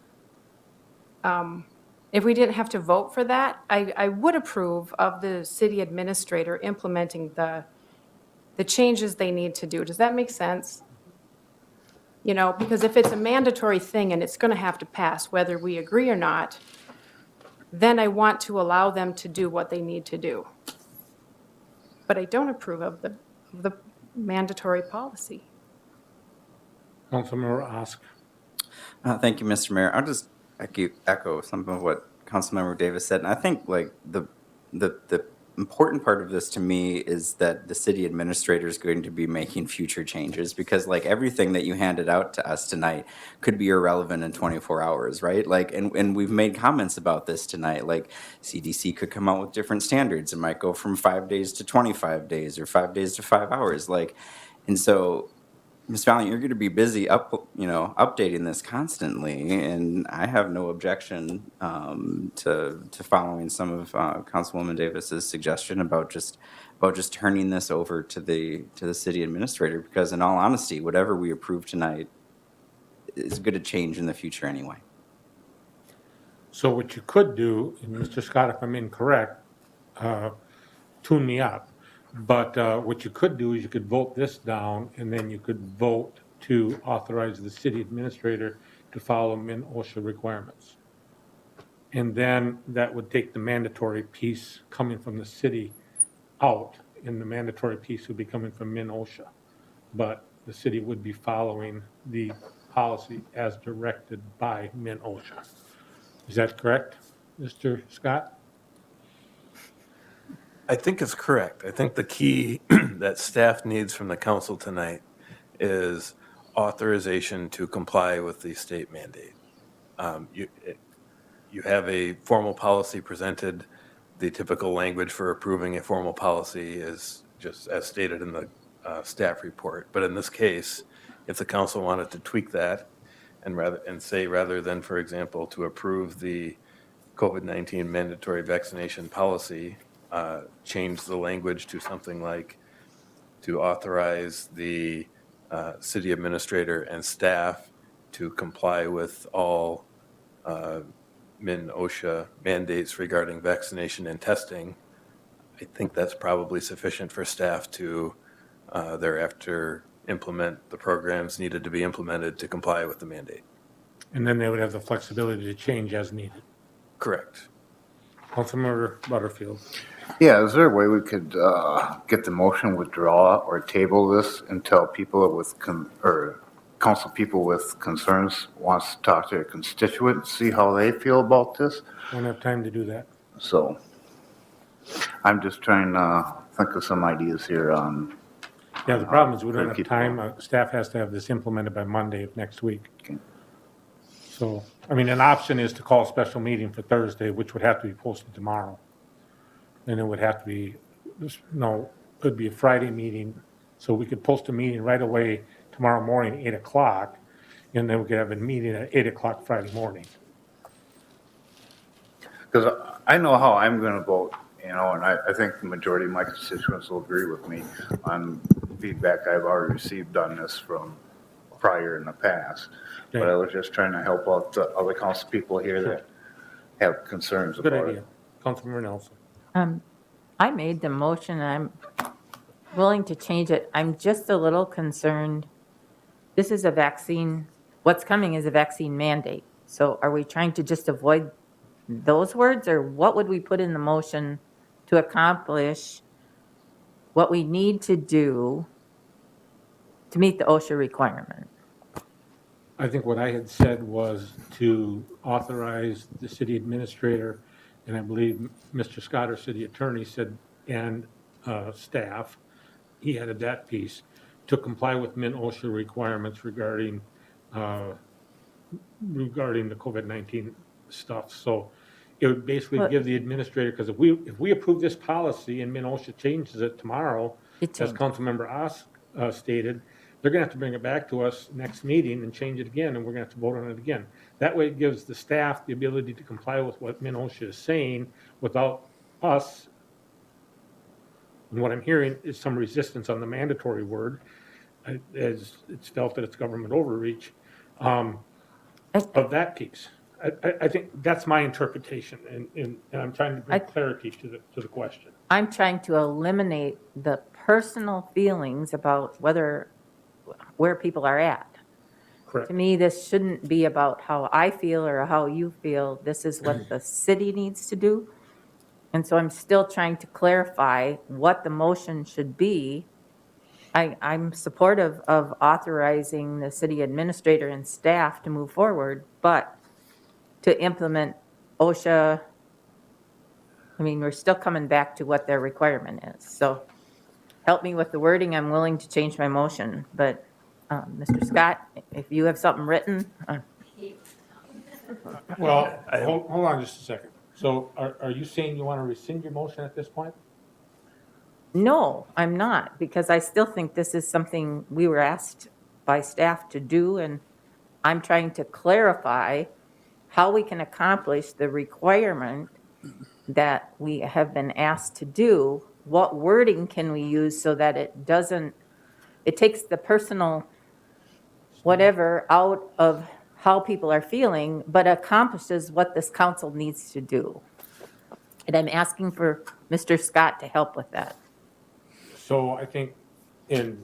if we didn't have to vote for that, I would approve of the city administrator implementing the changes they need to do. Does that make sense? Because if it's a mandatory thing and it's going to have to pass, whether we agree or not, then I want to allow them to do what they need to do. But I don't approve of the mandatory policy. Councilmember Osk. Thank you, Mr. Mayor. I'll just echo some of what Councilmember Davis said. And I think like the important part of this to me is that the city administrator is going to be making future changes, because like everything that you handed out to us tonight could be irrelevant in 24 hours, right? Like, and we've made comments about this tonight, like CDC could come out with different standards. It might go from 5 days to 25 days or 5 days to 5 hours. Like, and so Ms. Valiant, you're going to be busy updating this constantly, and I have no objection to following some of Councilwoman Davis's suggestion about just turning this over to the city administrator, because in all honesty, whatever we approve tonight is going to change in the future anyway. So what you could do, and Mr. Scott, if I'm incorrect, tune me up. But what you could do is you could vote this down, and then you could vote to authorize the city administrator to follow MIN-OSHA requirements. And then that would take the mandatory piece coming from the city out, and the mandatory piece would be coming from MIN-OSHA. But the city would be following the policy as directed by MIN-OSHA. Is that correct, Mr. Scott? I think it's correct. I think the key that staff needs from the council tonight is authorization to comply with the state mandate. You have a formal policy presented. The typical language for approving a formal policy is just as stated in the staff report. But in this case, if the council wanted to tweak that and say rather than, for example, to approve the COVID-19 mandatory vaccination policy, change the language to something like to authorize the city administrator and staff to comply with all MIN-OSHA mandates regarding vaccination and testing. I think that's probably sufficient for staff to thereafter implement the programs needed to be implemented to comply with the mandate. And then they would have the flexibility to change as needed. Correct. Councilmember Butterfield. Yeah, is there a way we could get the motion withdraw or table this until people with, or council people with concerns wants to talk to their constituents, see how they feel about this? Don't have time to do that. So I'm just trying to think of some ideas here on. Yeah, the problem is we don't Gotta have keep time. going. Staff has to have this implemented by Monday of next week. Okay. So, I mean, an option is to call a special meeting for Thursday, which would have to be posted tomorrow. And it would have to be, no, it would be a Friday meeting. So we could post a meeting right away tomorrow morning, 8 o'clock, and then we could have a meeting at 8 o'clock Friday morning. Because I know how I'm going to vote, and I think the majority of my constituents will agree with me on feedback I've already received on this from prior in the past. But I was just trying to help out the other council people here that have concerns Good about idea. it. Councilmember Nelson. I made the motion, and I'm willing to change it. I'm just a little concerned. This is a vaccine, what's coming is a vaccine mandate. So are we trying to just avoid those words, or what would we put in the motion to accomplish what we need to do to meet the OSHA requirement? I think what I had said was to authorize the city administrator, and I believe Mr. Scott, our city attorney, said, and staff, he added that piece, to comply with min-OSHA requirements regarding the COVID-19 stuff. So it would basically give the administrator, because if we approve this policy and min-OSHA changes it tomorrow, as Councilmember Oss stated, they're going to have to bring it back to us next meeting and change it again, and we're going to have to vote on it again. That way it gives the staff the ability to comply with what min-OSHA is saying without us. And what I'm hearing is some resistance on the mandatory word, as it's felt that it's government overreach, of that piece. I think that's my interpretation, and I'm trying to bring clarity to the question. I'm trying to eliminate the personal feelings about where people are at. Correct. To me, this shouldn't be about how I feel or how you feel. This is what the city needs to do. And so I'm still trying to clarify what the motion should be. I'm supportive of authorizing the city administrator and staff to move forward, but to implement OSHA, I mean, we're still coming back to what their requirement is. So help me with the wording. I'm willing to change my motion, but Mr. Scott, if you have something written. Well, hold on just a second. So are you saying you want to rescind your motion at this point? No, I'm not, because I still think this is something we were asked by staff to do, and I'm trying to clarify how we can accomplish the requirement that we have been asked to do. What wording can we use so that it takes the personal whatever out of how people are feeling, but accomplishes what this council needs to do. And I'm asking for Mr. Scott to help with that. So I think in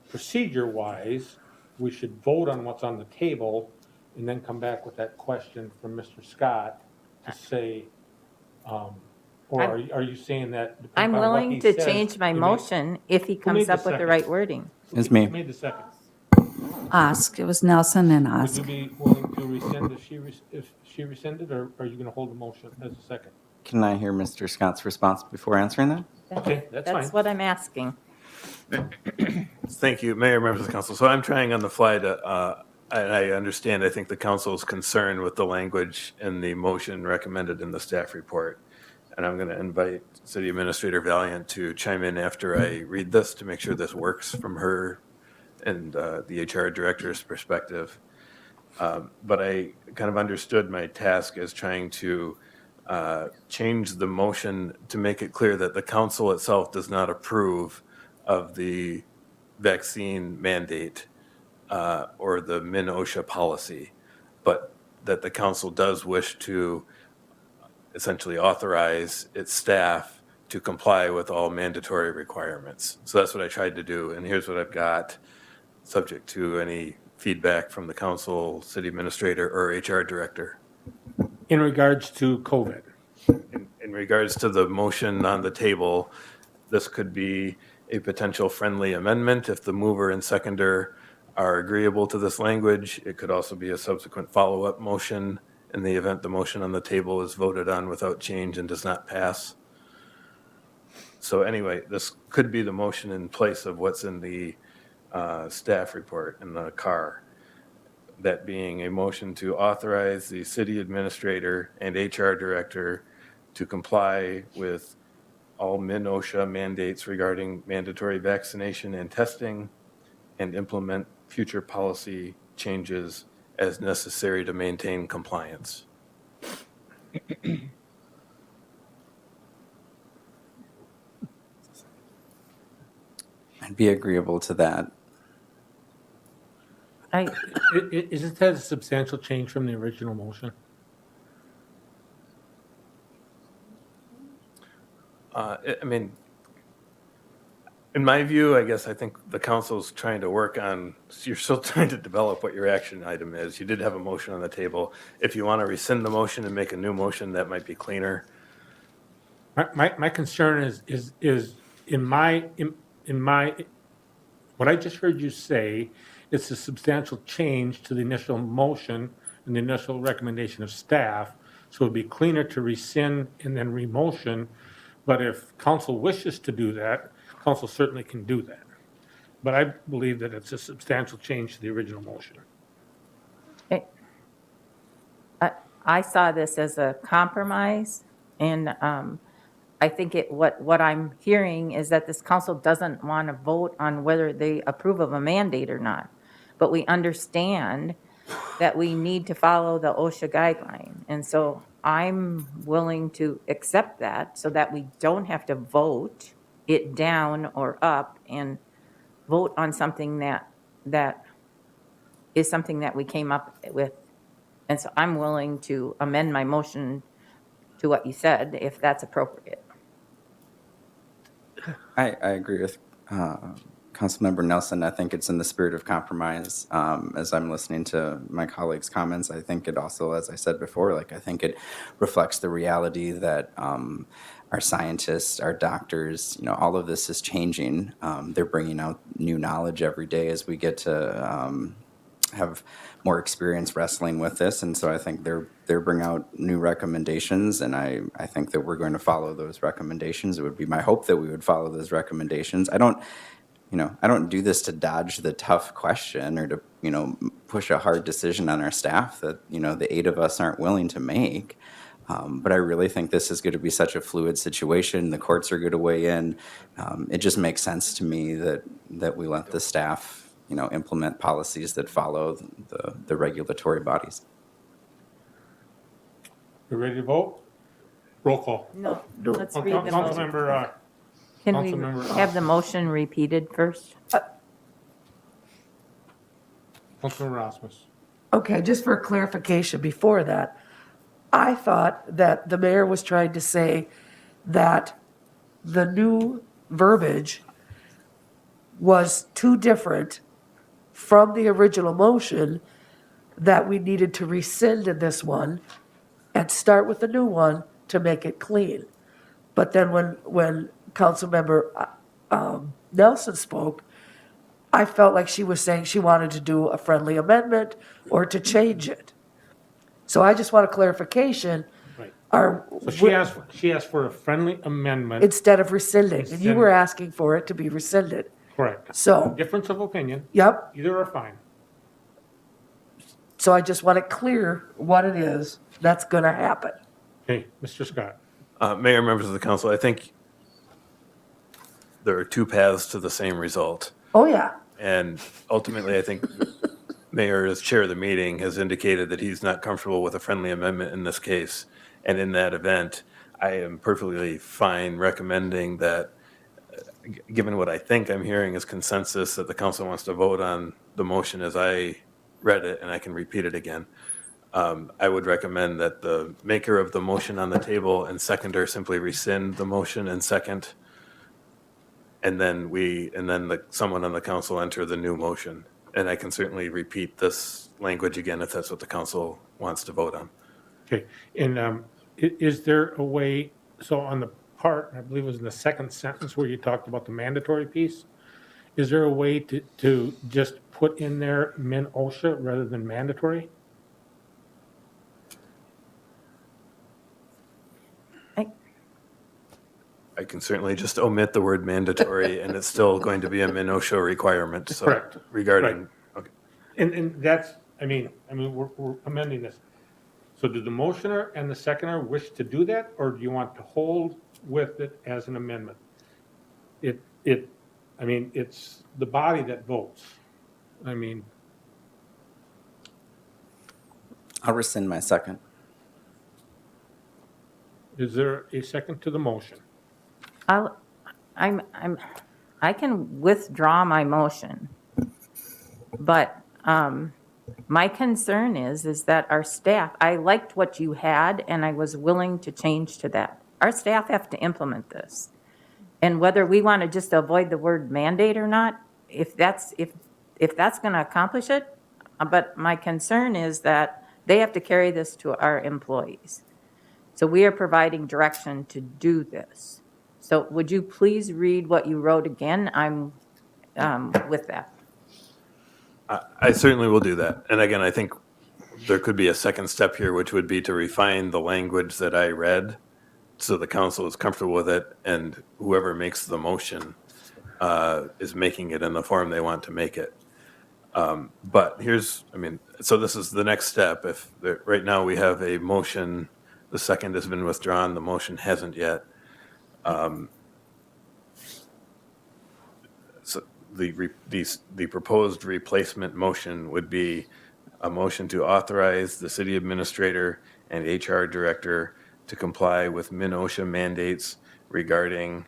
procedure-wise, we should vote on what's on the table and then come back with that question from Mr. Scott to say, or are you saying that? I'm depending on what willing he to says, change my you may- motion if he comes made the up with the second? right wording. It's me. Who made the second? Ask. It was Nelson and Would Ask. you be willing to rescind if she rescinded, or are you going to hold the motion as a second? Can I hear Mr. Scott's response before answering that? Okay, that's fine. That's what I'm asking. Thank you, Mayor, members of the council. So I'm trying on the fly to, I understand, I think the council's concerned with the language in the motion recommended in the staff report. And I'm going to invite City Administrator Valiant to chime in after I read this to make sure this works from her and the HR director's perspective. But I kind of understood my task as trying to change the motion to make it clear that the council itself does not approve of the vaccine mandate or the min-OSHA policy, but that the council does wish to essentially authorize its staff to comply with all mandatory requirements. So that's what I tried to do, and here's what I've got, subject to any feedback from the council, city administrator, or HR director. In regards to COVID. in regards to the motion on the table, this could be a potential friendly amendment if the mover and seconder are agreeable to this language. It could also be a subsequent follow-up motion in the event the motion on the table is voted on without change and does not pass. So anyway, this could be the motion in place of what's in the staff report in the car. That being a motion to authorize the city administrator and HR director to comply with all MIN-OSHA mandates regarding mandatory vaccination and testing and implement future policy changes as necessary to maintain compliance. I'd be agreeable to that. Isn't that a substantial change from the original motion? I mean, in my view, I guess I think the council's trying to work on, you're still trying to develop what your action item is. You did have a motion on the table. If you want to rescind the motion and make a new motion, that might be cleaner. My concern is in my, what I just heard you say, it's a substantial change to the initial motion and the initial recommendation of staff. So it'd be cleaner to rescind and then remotion. But if council wishes to do that, council certainly can do that. But I believe that it's a substantial change to the original motion. I saw this as a compromise, and I think what I'm hearing is that this council doesn't want to vote on whether they approve of a mandate or not. But we understand that we need to follow the OSHA guideline. And so I'm willing to accept that so that we don't have to vote it down or up and vote on something that is something that we came up with. And so I'm willing to amend my motion to what you said, if that's appropriate. I agree with Councilmember Nelson. I think it's in the spirit of compromise. As I'm listening to my colleagues' comments, I think it also, as I said before, I think it reflects the reality that our scientists, our doctors, all of this is changing. They're bringing out new knowledge every day as we get to have more experience wrestling with this. And so I think they're bringing out new recommendations, and I think that we're going to follow those recommendations. It would be my hope that we would follow those recommendations. I don't do this to dodge the tough question or to, push a hard decision on our staff that, the 8 of us aren't willing to make. But I really think this is going to be such a fluid situation. The courts are going to weigh in. It just makes sense to me that we let the staff, implement policies that follow the regulatory bodies. We ready to vote? Roll call. No, let's read the motion. Councilmember, Can we have the motion repeated first? Councilmember Rasmus. Okay, just for clarification before that, I thought that the mayor was trying to say that the new verbiage was too different from the original motion, that we needed to rescind in this one and start with the new one to make it clean. But then when Councilmember Nelson spoke, I felt like she was saying she wanted to do a friendly amendment or to change it. So I just want a clarification. Right. So She asked for a friendly amendment. instead of rescinding, and you were asking for it to be rescinded. Correct. So, Difference of opinion. yep, Either are fine. so I just want it clear what it is that's gonna happen. Okay, Mr. Scott. Mayor, members of the council, I think there are two paths to the same result. Oh, yeah, And ultimately, I think Mayor, as chair of the meeting, has indicated that he's not comfortable with a friendly amendment in this case. And in that event, I am perfectly fine recommending that, given what I think I'm hearing is consensus, that the council wants to vote on the motion as I read it, and I can repeat it again. I would recommend that the maker of the motion on the table and seconder simply rescind the motion and second, and then someone on the council enter the new motion. And I can certainly repeat this language again if that's what the council wants to vote on. Okay, and is there a way So on the part, I believe it was in the second sentence where you talked about the mandatory piece, is there a way to just put in there min OSHA rather than mandatory? I can certainly just omit the word mandatory, and it's still going to be a MINOSHA requirement, so Correct. regarding, okay. And that's, we're amending this. So do the motioner and the seconder wish to do that, or do you want to hold with it as an amendment? It's the body that votes. I'll rescind my second. Is there a second to the motion? I can withdraw my motion, but my concern is that our staff, I liked what you had, and I was willing to change to that. Our staff have to implement this. And whether we want to just avoid the word mandate or not, if that's going to accomplish it, but my concern is that they have to carry this to our employees. So we are providing direction to do this. So would you please read what you wrote again? I'm with that. I certainly will do that. And again, I think there could be a second step here, which would be to refine the language that I read so the council is comfortable with it, and whoever makes the motion is making it in the form they want to make it. But so this is the next step. Right now we have a motion, the second has been withdrawn, the motion hasn't yet. So the proposed replacement motion would be a motion to authorize the city administrator and HR director to comply with MINOSHA mandates regarding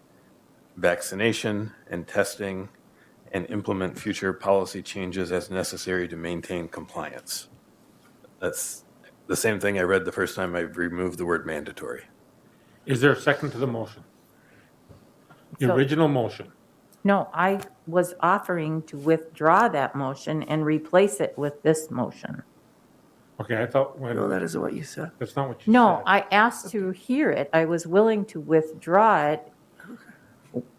vaccination and testing, and implement future policy changes as necessary to maintain compliance. That's the same thing I read the first time I removed the word mandatory. Is there a second to the motion? The So- original motion. No, I was offering to withdraw that motion and replace it with this motion. Okay, I thought, No, that isn't what you said. that's not what you said. No, I asked to hear it. I was willing to withdraw it.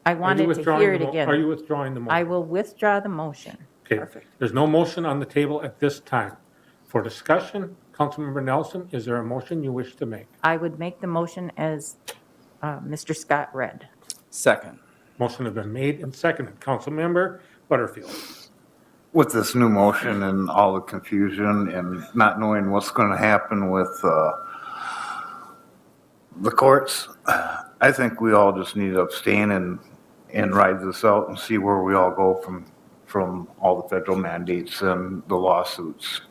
I Are you wanted to withdrawing hear it the mo- Are you again. withdrawing the motion? I will withdraw the motion. Okay, there's no motion on the table at this time. For discussion, Councilmember Nelson, is there a motion you wish to make? I would make the motion as Mr. Scott read. Second. Motion has been made and seconded. Councilmember Butterfield. With this new motion and all the confusion and not knowing what's going to happen with the courts, I think we all just need to abstain and ride this out and see where we all go from all the federal mandates and the lawsuits.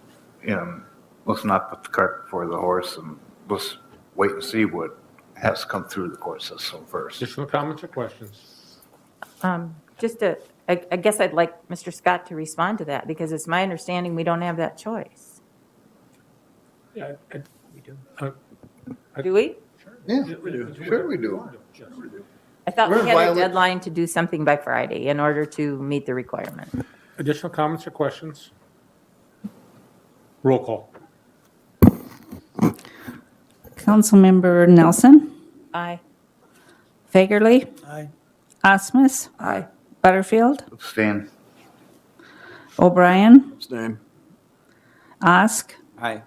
And let's not put the cart before the horse, and let's wait and see what has to come through the court system first. Additional comments or questions? I guess I'd like Mr. Scott to respond to that, because it's my understanding we don't have that choice. Yeah, we do. Do we? Yeah, sure we do. I thought We're we had a violent- deadline to do something by Friday in order to meet the requirement. Additional comments or questions? Roll call. Councilmember Nelson, Aye. Fagerly, Aye. Osmus, Aye. Butterfield, Abstain. O'Brien, Abstain. Osk, Aye.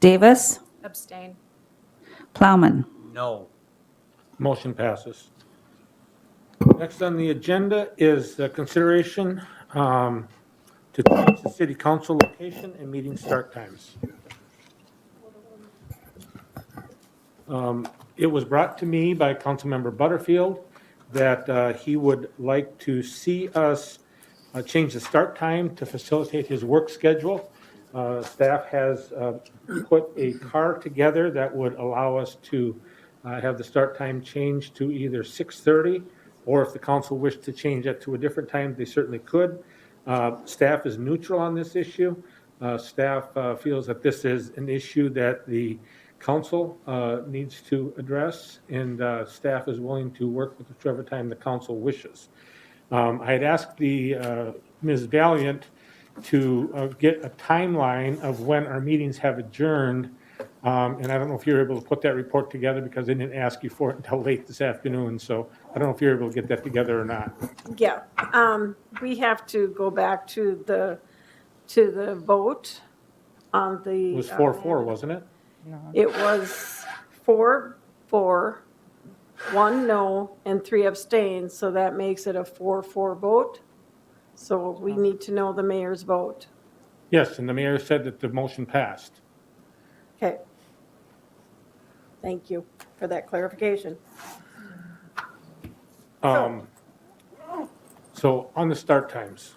Davis, Abstain. Plowman. No. Motion passes. Next on the agenda is the consideration to change the city council location and meeting start times. It was brought to me by Councilmember Butterfield that he would like to see us change the start time to facilitate his work schedule. Staff has put a car together that would allow us to have the start time changed to either 6:30, or if the council wished to change it to a different time, they certainly could. Staff is neutral on this issue. Staff feels that this is an issue that the council needs to address, and staff is willing to work with whichever time the council wishes. I had asked the Ms. Valiant to get a timeline of when our meetings have adjourned And I don't know if you're able to put that report together because they didn't ask you for it until late this afternoon. So I don't know if you're able to get that together or not. Yeah, we have to go back to the vote on the. It was 4-4, wasn't it? It was 4-4, 1 no, and 3 abstained, so that makes it a 4-4 vote. So we need to know the mayor's vote. Yes, and the mayor said that the motion passed. Okay. Thank you for that clarification. So on the start times,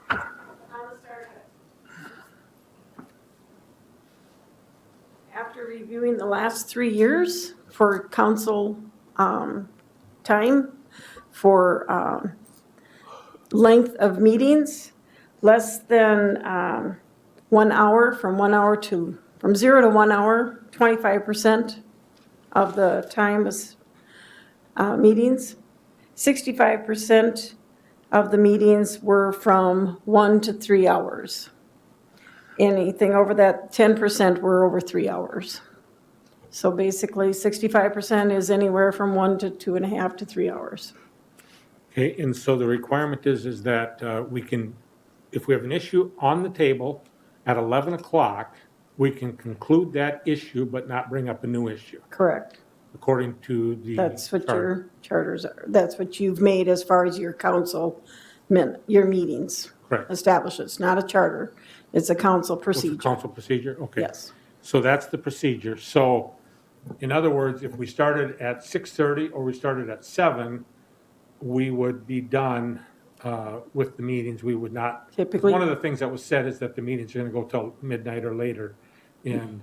After reviewing the last 3 years for council time, for length of meetings, less than 1 hour, from 0 to 1 hour, 25% of the time is meetings. 65% of the meetings were from 1 to 3 hours. Anything over that, 10% were over 3 hours. So basically, 65% is anywhere from 1 to 2.5 to 3 hours. okay, and so the requirement is that we can, if we have an issue on the table at 11 o'clock, we can conclude that issue but not bring up a new issue, Correct. according to the That's what charter. your charters are. That's what you've made as far as your council, your meetings. Correct. Established. It's not a charter. It's a council What's the procedure. council procedure? Okay. Yes. So that's the procedure. So in other words, if we started at 6:30 or we started at 7, we would be done with the meetings. We would not. Typically- One of the things that was said is that the meetings are going to go till midnight or later. And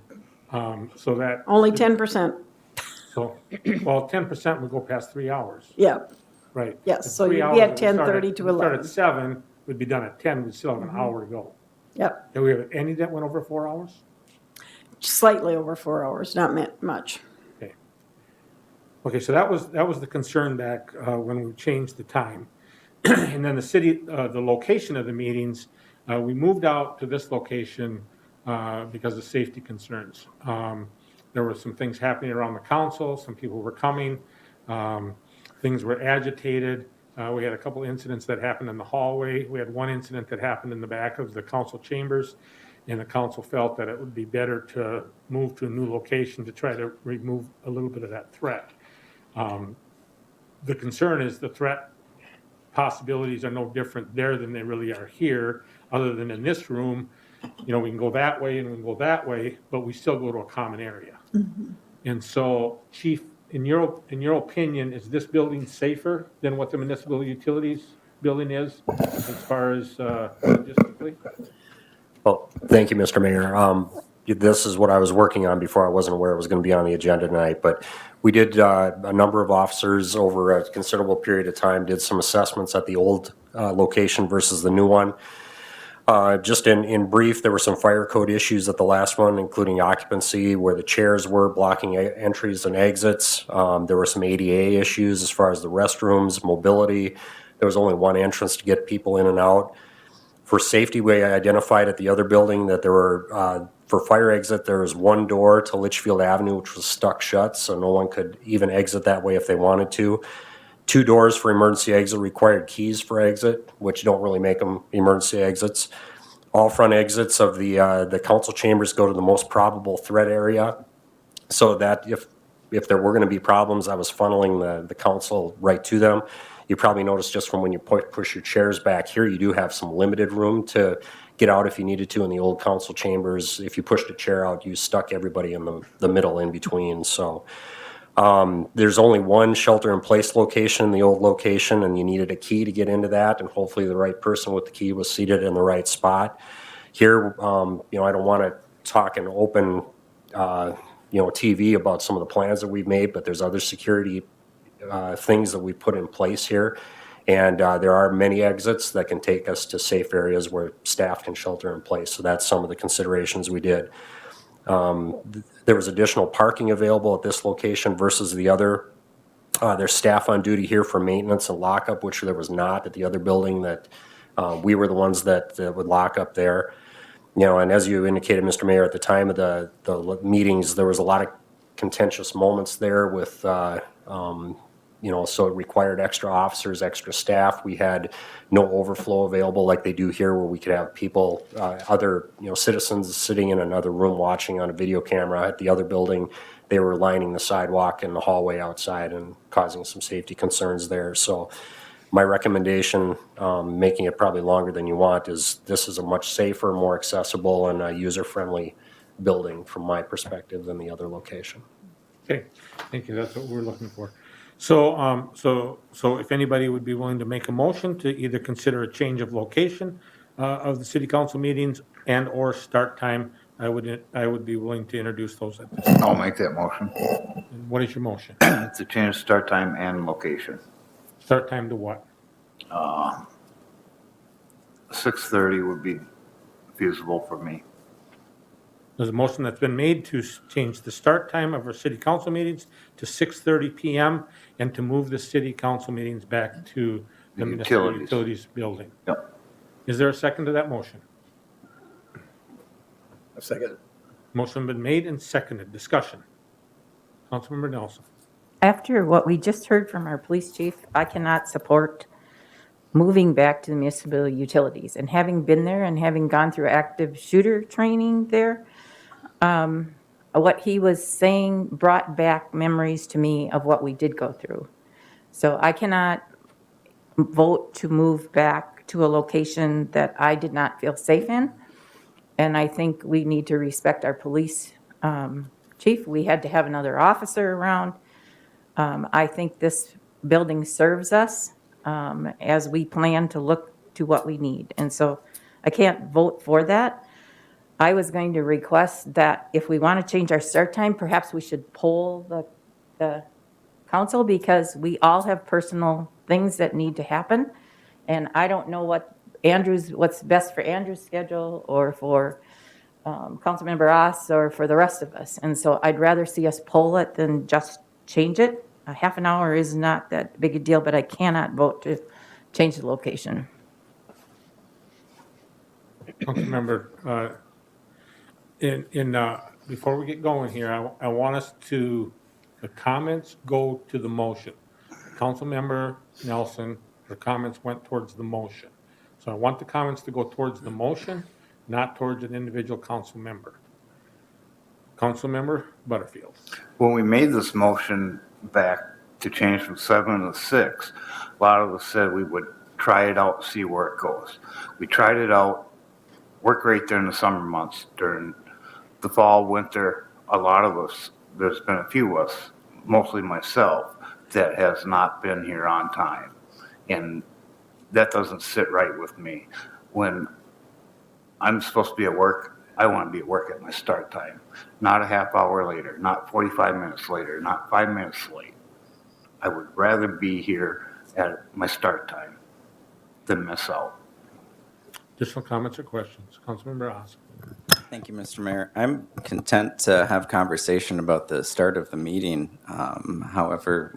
so that. Only 10%. So, well, 10% would go past 3 hours. Yeah. Right. Yes, If so 3 you'd be hours, at if we start 10:30 to if we start 11. at 7, we'd be done at 10, we'd still have an hour to go. Yep. Do we have any that went over 4 hours? Slightly over 4 hours, not much. Okay. Okay, so that was the concern back when we changed the time. And then the city, the location of the meetings, we moved out to this location because of safety concerns. There were some things happening around the council, some people were coming, things were agitated. We had a couple incidents that happened in the hallway. We had one incident that happened in the back of the council chambers, and the council felt that it would be better to move to a new location to try to remove a little bit of that threat. The concern is the threat possibilities are no different there than they really are here, other than in this room, you know, we can go that way and we can go that way, but we still go to a common area. And so, Chief, in your opinion, is this building safer than what the municipal utilities building is as far as logistically? Well, thank you, Mr. Mayor. This is what I was working on before. I wasn't aware it was going to be on the agenda tonight, but we did, a number of officers over a considerable period of time did some assessments at the old location versus the new one. Just in brief, there were some fire code issues at the last one, including occupancy where the chairs were blocking entries and exits. There were some ADA issues as far as the restrooms, mobility. There was only one entrance to get people in and out. For safety, we identified at the other building that there were, for fire exit, there was one door to Litchfield Avenue, which was stuck shut, so no one could even exit that way if they wanted to. 2 doors for emergency exit required keys for exit, which don't really make them emergency exits. All front exits of the council chambers go to the most probable threat area, so that if there were going to be problems, I was funneling the council right to them. You probably noticed just from when you push your chairs back here, you do have some limited room to get out if you needed to in the old council chambers. If you pushed a chair out, you stuck everybody in the middle in between. So there's only one shelter-in-place location, the old location, and you needed a key to get into that, and hopefully the right person with the key was seated in the right spot. Here, you know, I don't want to talk in open, you know, TV about some of the plans that we've made, but there's other security things that we put in place here. And there are many exits that can take us to safe areas where staff can shelter in place. So that's some of the considerations we did. There was additional parking available at this location versus the other. There's staff on duty here for maintenance and lockup, which there was not at the other building that we were the ones that would lock up there. You know, and as you indicated, Mr. Mayor, at the time of the meetings, there was a lot of contentious moments there with, you know, so it required extra officers, extra staff. We had no overflow available like they do here, where we could have people, other, you know, citizens sitting in another room watching on a video camera. At the other building, they were lining the sidewalk and the hallway outside and causing some safety concerns there. So my recommendation, making it probably longer than you want, is this is a much safer, more accessible, and user-friendly building from my perspective than the other location. Okay, thank you, that's what we're looking for. So, so if anybody would be willing to make a motion to either consider a change of location of the city council meetings and/or start time, I would be willing to introduce those at this time. I'll make that motion. And what is your motion? To change start time and location. Start time to what? 6:30 would be feasible for me. There's a motion that's been made to change the start time of our city council meetings to 6:30 PM and to move the city council meetings back to the municipal utilities building. Yep. Is there a second to that motion? A second. Motion been made and seconded. Discussion. Councilmember Nelson. After what we just heard from our police chief, I cannot support moving back to the municipal utilities. And having been there and having gone through active shooter training there, what he was saying brought back memories to me of what we did go through. So I cannot vote to move back to a location that I did not feel safe in. And I think we need to respect our police chief. We had to have another officer around. I think this building serves us as we plan to look to what we need. And so I can't vote for that. I was going to request that if we want to change our start time, perhaps we should poll the council, because we all have personal things that need to happen. And I don't know what's best for Andrew's schedule or for Councilmember Ross or for the rest of us. And so I'd rather see us poll it than just change it. A half an hour is not that big a deal, but I cannot vote to change the location. Councilmember, before we get going here, I want us to, the comments go to the motion. Councilmember Nelson, her comments went towards the motion. So I want the comments to go towards the motion, not towards an individual council member. Councilmember Butterfield. When we made this motion back to change from 7 to 6, a lot of us said we would try it out, see where it goes. We tried it out, worked great during the summer months. During the fall, winter, a lot of us, there's been a few of us, mostly myself, that has not been here on time. And that doesn't sit right with me. When I'm supposed to be at work, I want to be at work at my start time, not a half hour later, not 45 minutes later, not 5 minutes late. I would rather be here at my start time than miss out. Additional comments or questions? Councilmember Ross. Thank you, Mr. Mayor. I'm content to have conversation about the start of the meeting. However,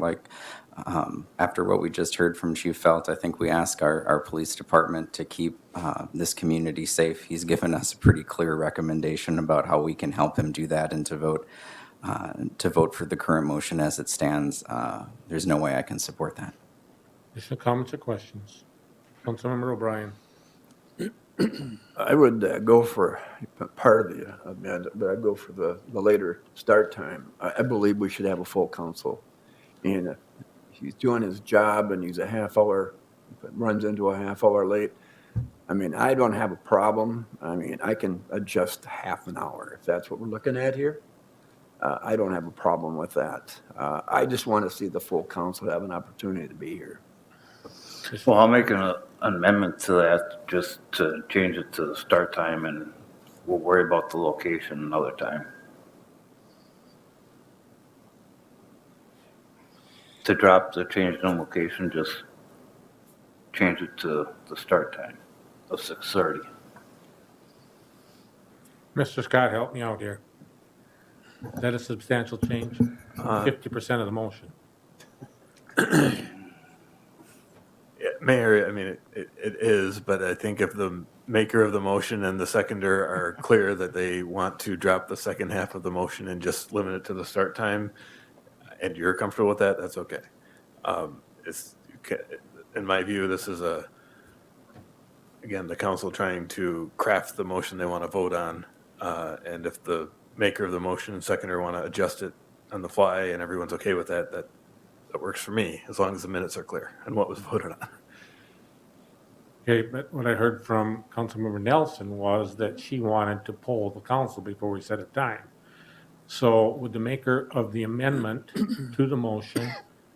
after what we just heard from Chief Felt, I think we ask our police department to keep this community safe. He's given us a pretty clear recommendation about how we can help him do that, and to vote for the current motion as it stands. There's no way I can support that. Additional comments or questions? Councilmember O'Brien. I would go for part of the amendment, but I'd go for the later start time. I believe we should have a full council. And if he's doing his job and he's a half hour, if it runs into a half hour late, I mean, I don't have a problem. I mean, I can adjust half an hour if that's what we're looking at here. I don't have a problem with that. I just want to see the full council have an opportunity to be here. Well, I'll make an amendment to that, just to change it to the start time, and we'll worry about the location another time. To drop the change in location, just change it to the start time of 6:30. Mr. Scott, help me out here. Is that a substantial change? 50% of the motion. Mayor, I mean, it is, but I think if the maker of the motion and the seconder are clear that they want to drop the second half of the motion and just limit it to the start time, and you're comfortable with that, that's okay. It's, in my view, this is again, the council trying to craft the motion they want to vote on. And if the maker of the motion and seconder want to adjust it on the fly and everyone's okay with that, that works for me, as long as the minutes are clear and what was voted on. Okay, but what I heard from Councilmember Nelson was that she wanted to poll the council before we set a time. So would the maker of the amendment to the motion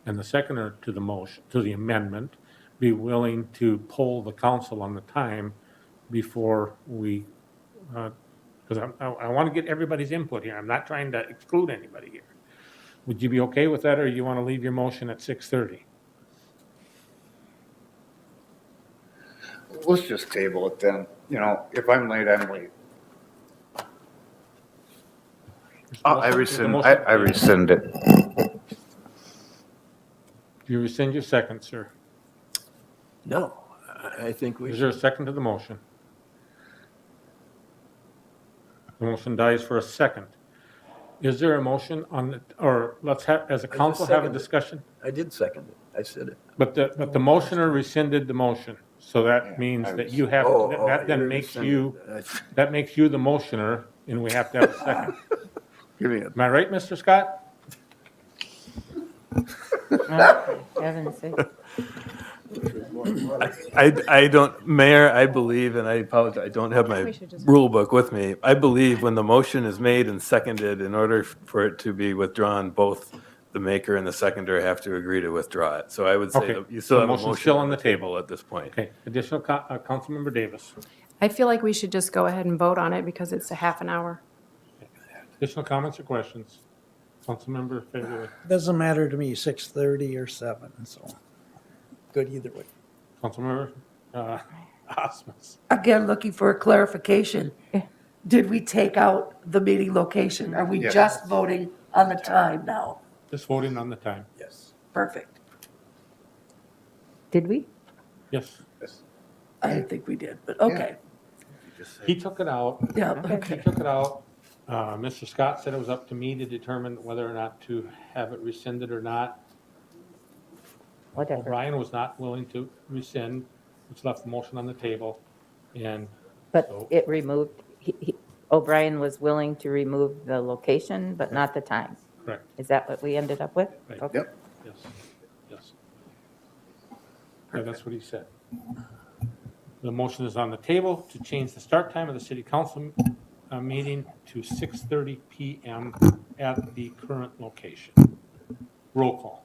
and the seconder to the motion, to the amendment, be willing to poll the council on the time before we, because I want to get everybody's input here. I'm not trying to exclude anybody here. Would you be okay with that, or you want to leave your motion at 6:30? Let's just table it then. You know, if I'm late, I'm late. I rescind it. Do you rescind your second, sir? No, I think we Is should. there a second to the motion? The motion dies for a second. Is there a motion on the, or let's have, as a council, have a seconded it. discussion? I did second it. I said it. But the motioner rescinded the motion, so that means that you have, that then makes you, that makes you the motioner, and we have to have a second. Give me a. Am I right, Mr. Scott? Heaven's sake. I don't, Mayor, I believe, and I apologize, I don't have my rule book with me. I believe when the motion is made and seconded, in order for it to be withdrawn, both the maker and the seconder have to agree to withdraw it. So I would say Okay. that you still The have a motion's motion still on the table at this point. Okay, additional, Councilmember Davis. I feel like we should just go ahead and vote on it because it's a half an hour. Additional comments or questions? Councilmember Fairley. Doesn't matter to me, 6:30 or 7, so good either way. Councilmember Osmus. Again, looking for a clarification. Did we take out the meeting location? Are we Yes. just voting on the time now? Just voting on the time. Yes. Perfect. Did we? Yes. I didn't think we did, but okay. He took it out. Yeah, He okay. took it out. Mr. Scott said it was up to me to determine whether or not to have it rescinded or not. Whatever. O'Brien was not willing to rescind, which left the motion on the table. And But so, it removed, O'Brien was willing to remove the location, but not the time. correct, Is that what we ended up with? Right. Okay. Yep. yes, yes. Yeah, that's what he said. The motion is on the table to change the start time of the city council meeting to 6:30 PM at the current location. Roll call.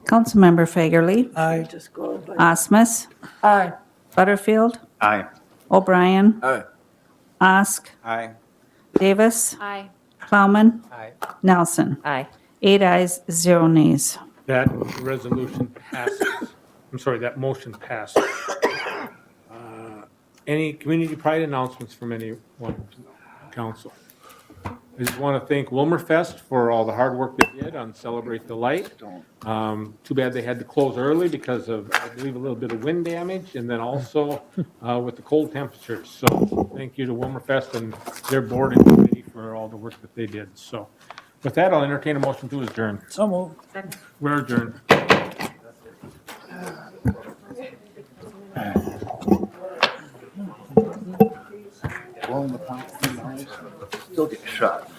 Councilmember Fagerly, Aye. Just go by. Osmus, Aye. Butterfield, Aye. O'Brien, Aye. Ask, Aye. Davis, Aye. Plowman, Aye. Nelson. Aye. 8 ayes, 0 nays. That resolution passes. I'm sorry, that motion passes. Any community pride announcements from anyone, council? I just want to thank Wilmer Fest for all the hard work they did on Celebrate the Light. Too bad they had to close early because of, I believe, a little bit of wind damage, and then also with the cold temperatures. So thank you to Wilmer Fest and their board and committee for all the work that they did. So with that, I'll entertain a motion to adjourn. So moved. We're adjourned. Still get shot.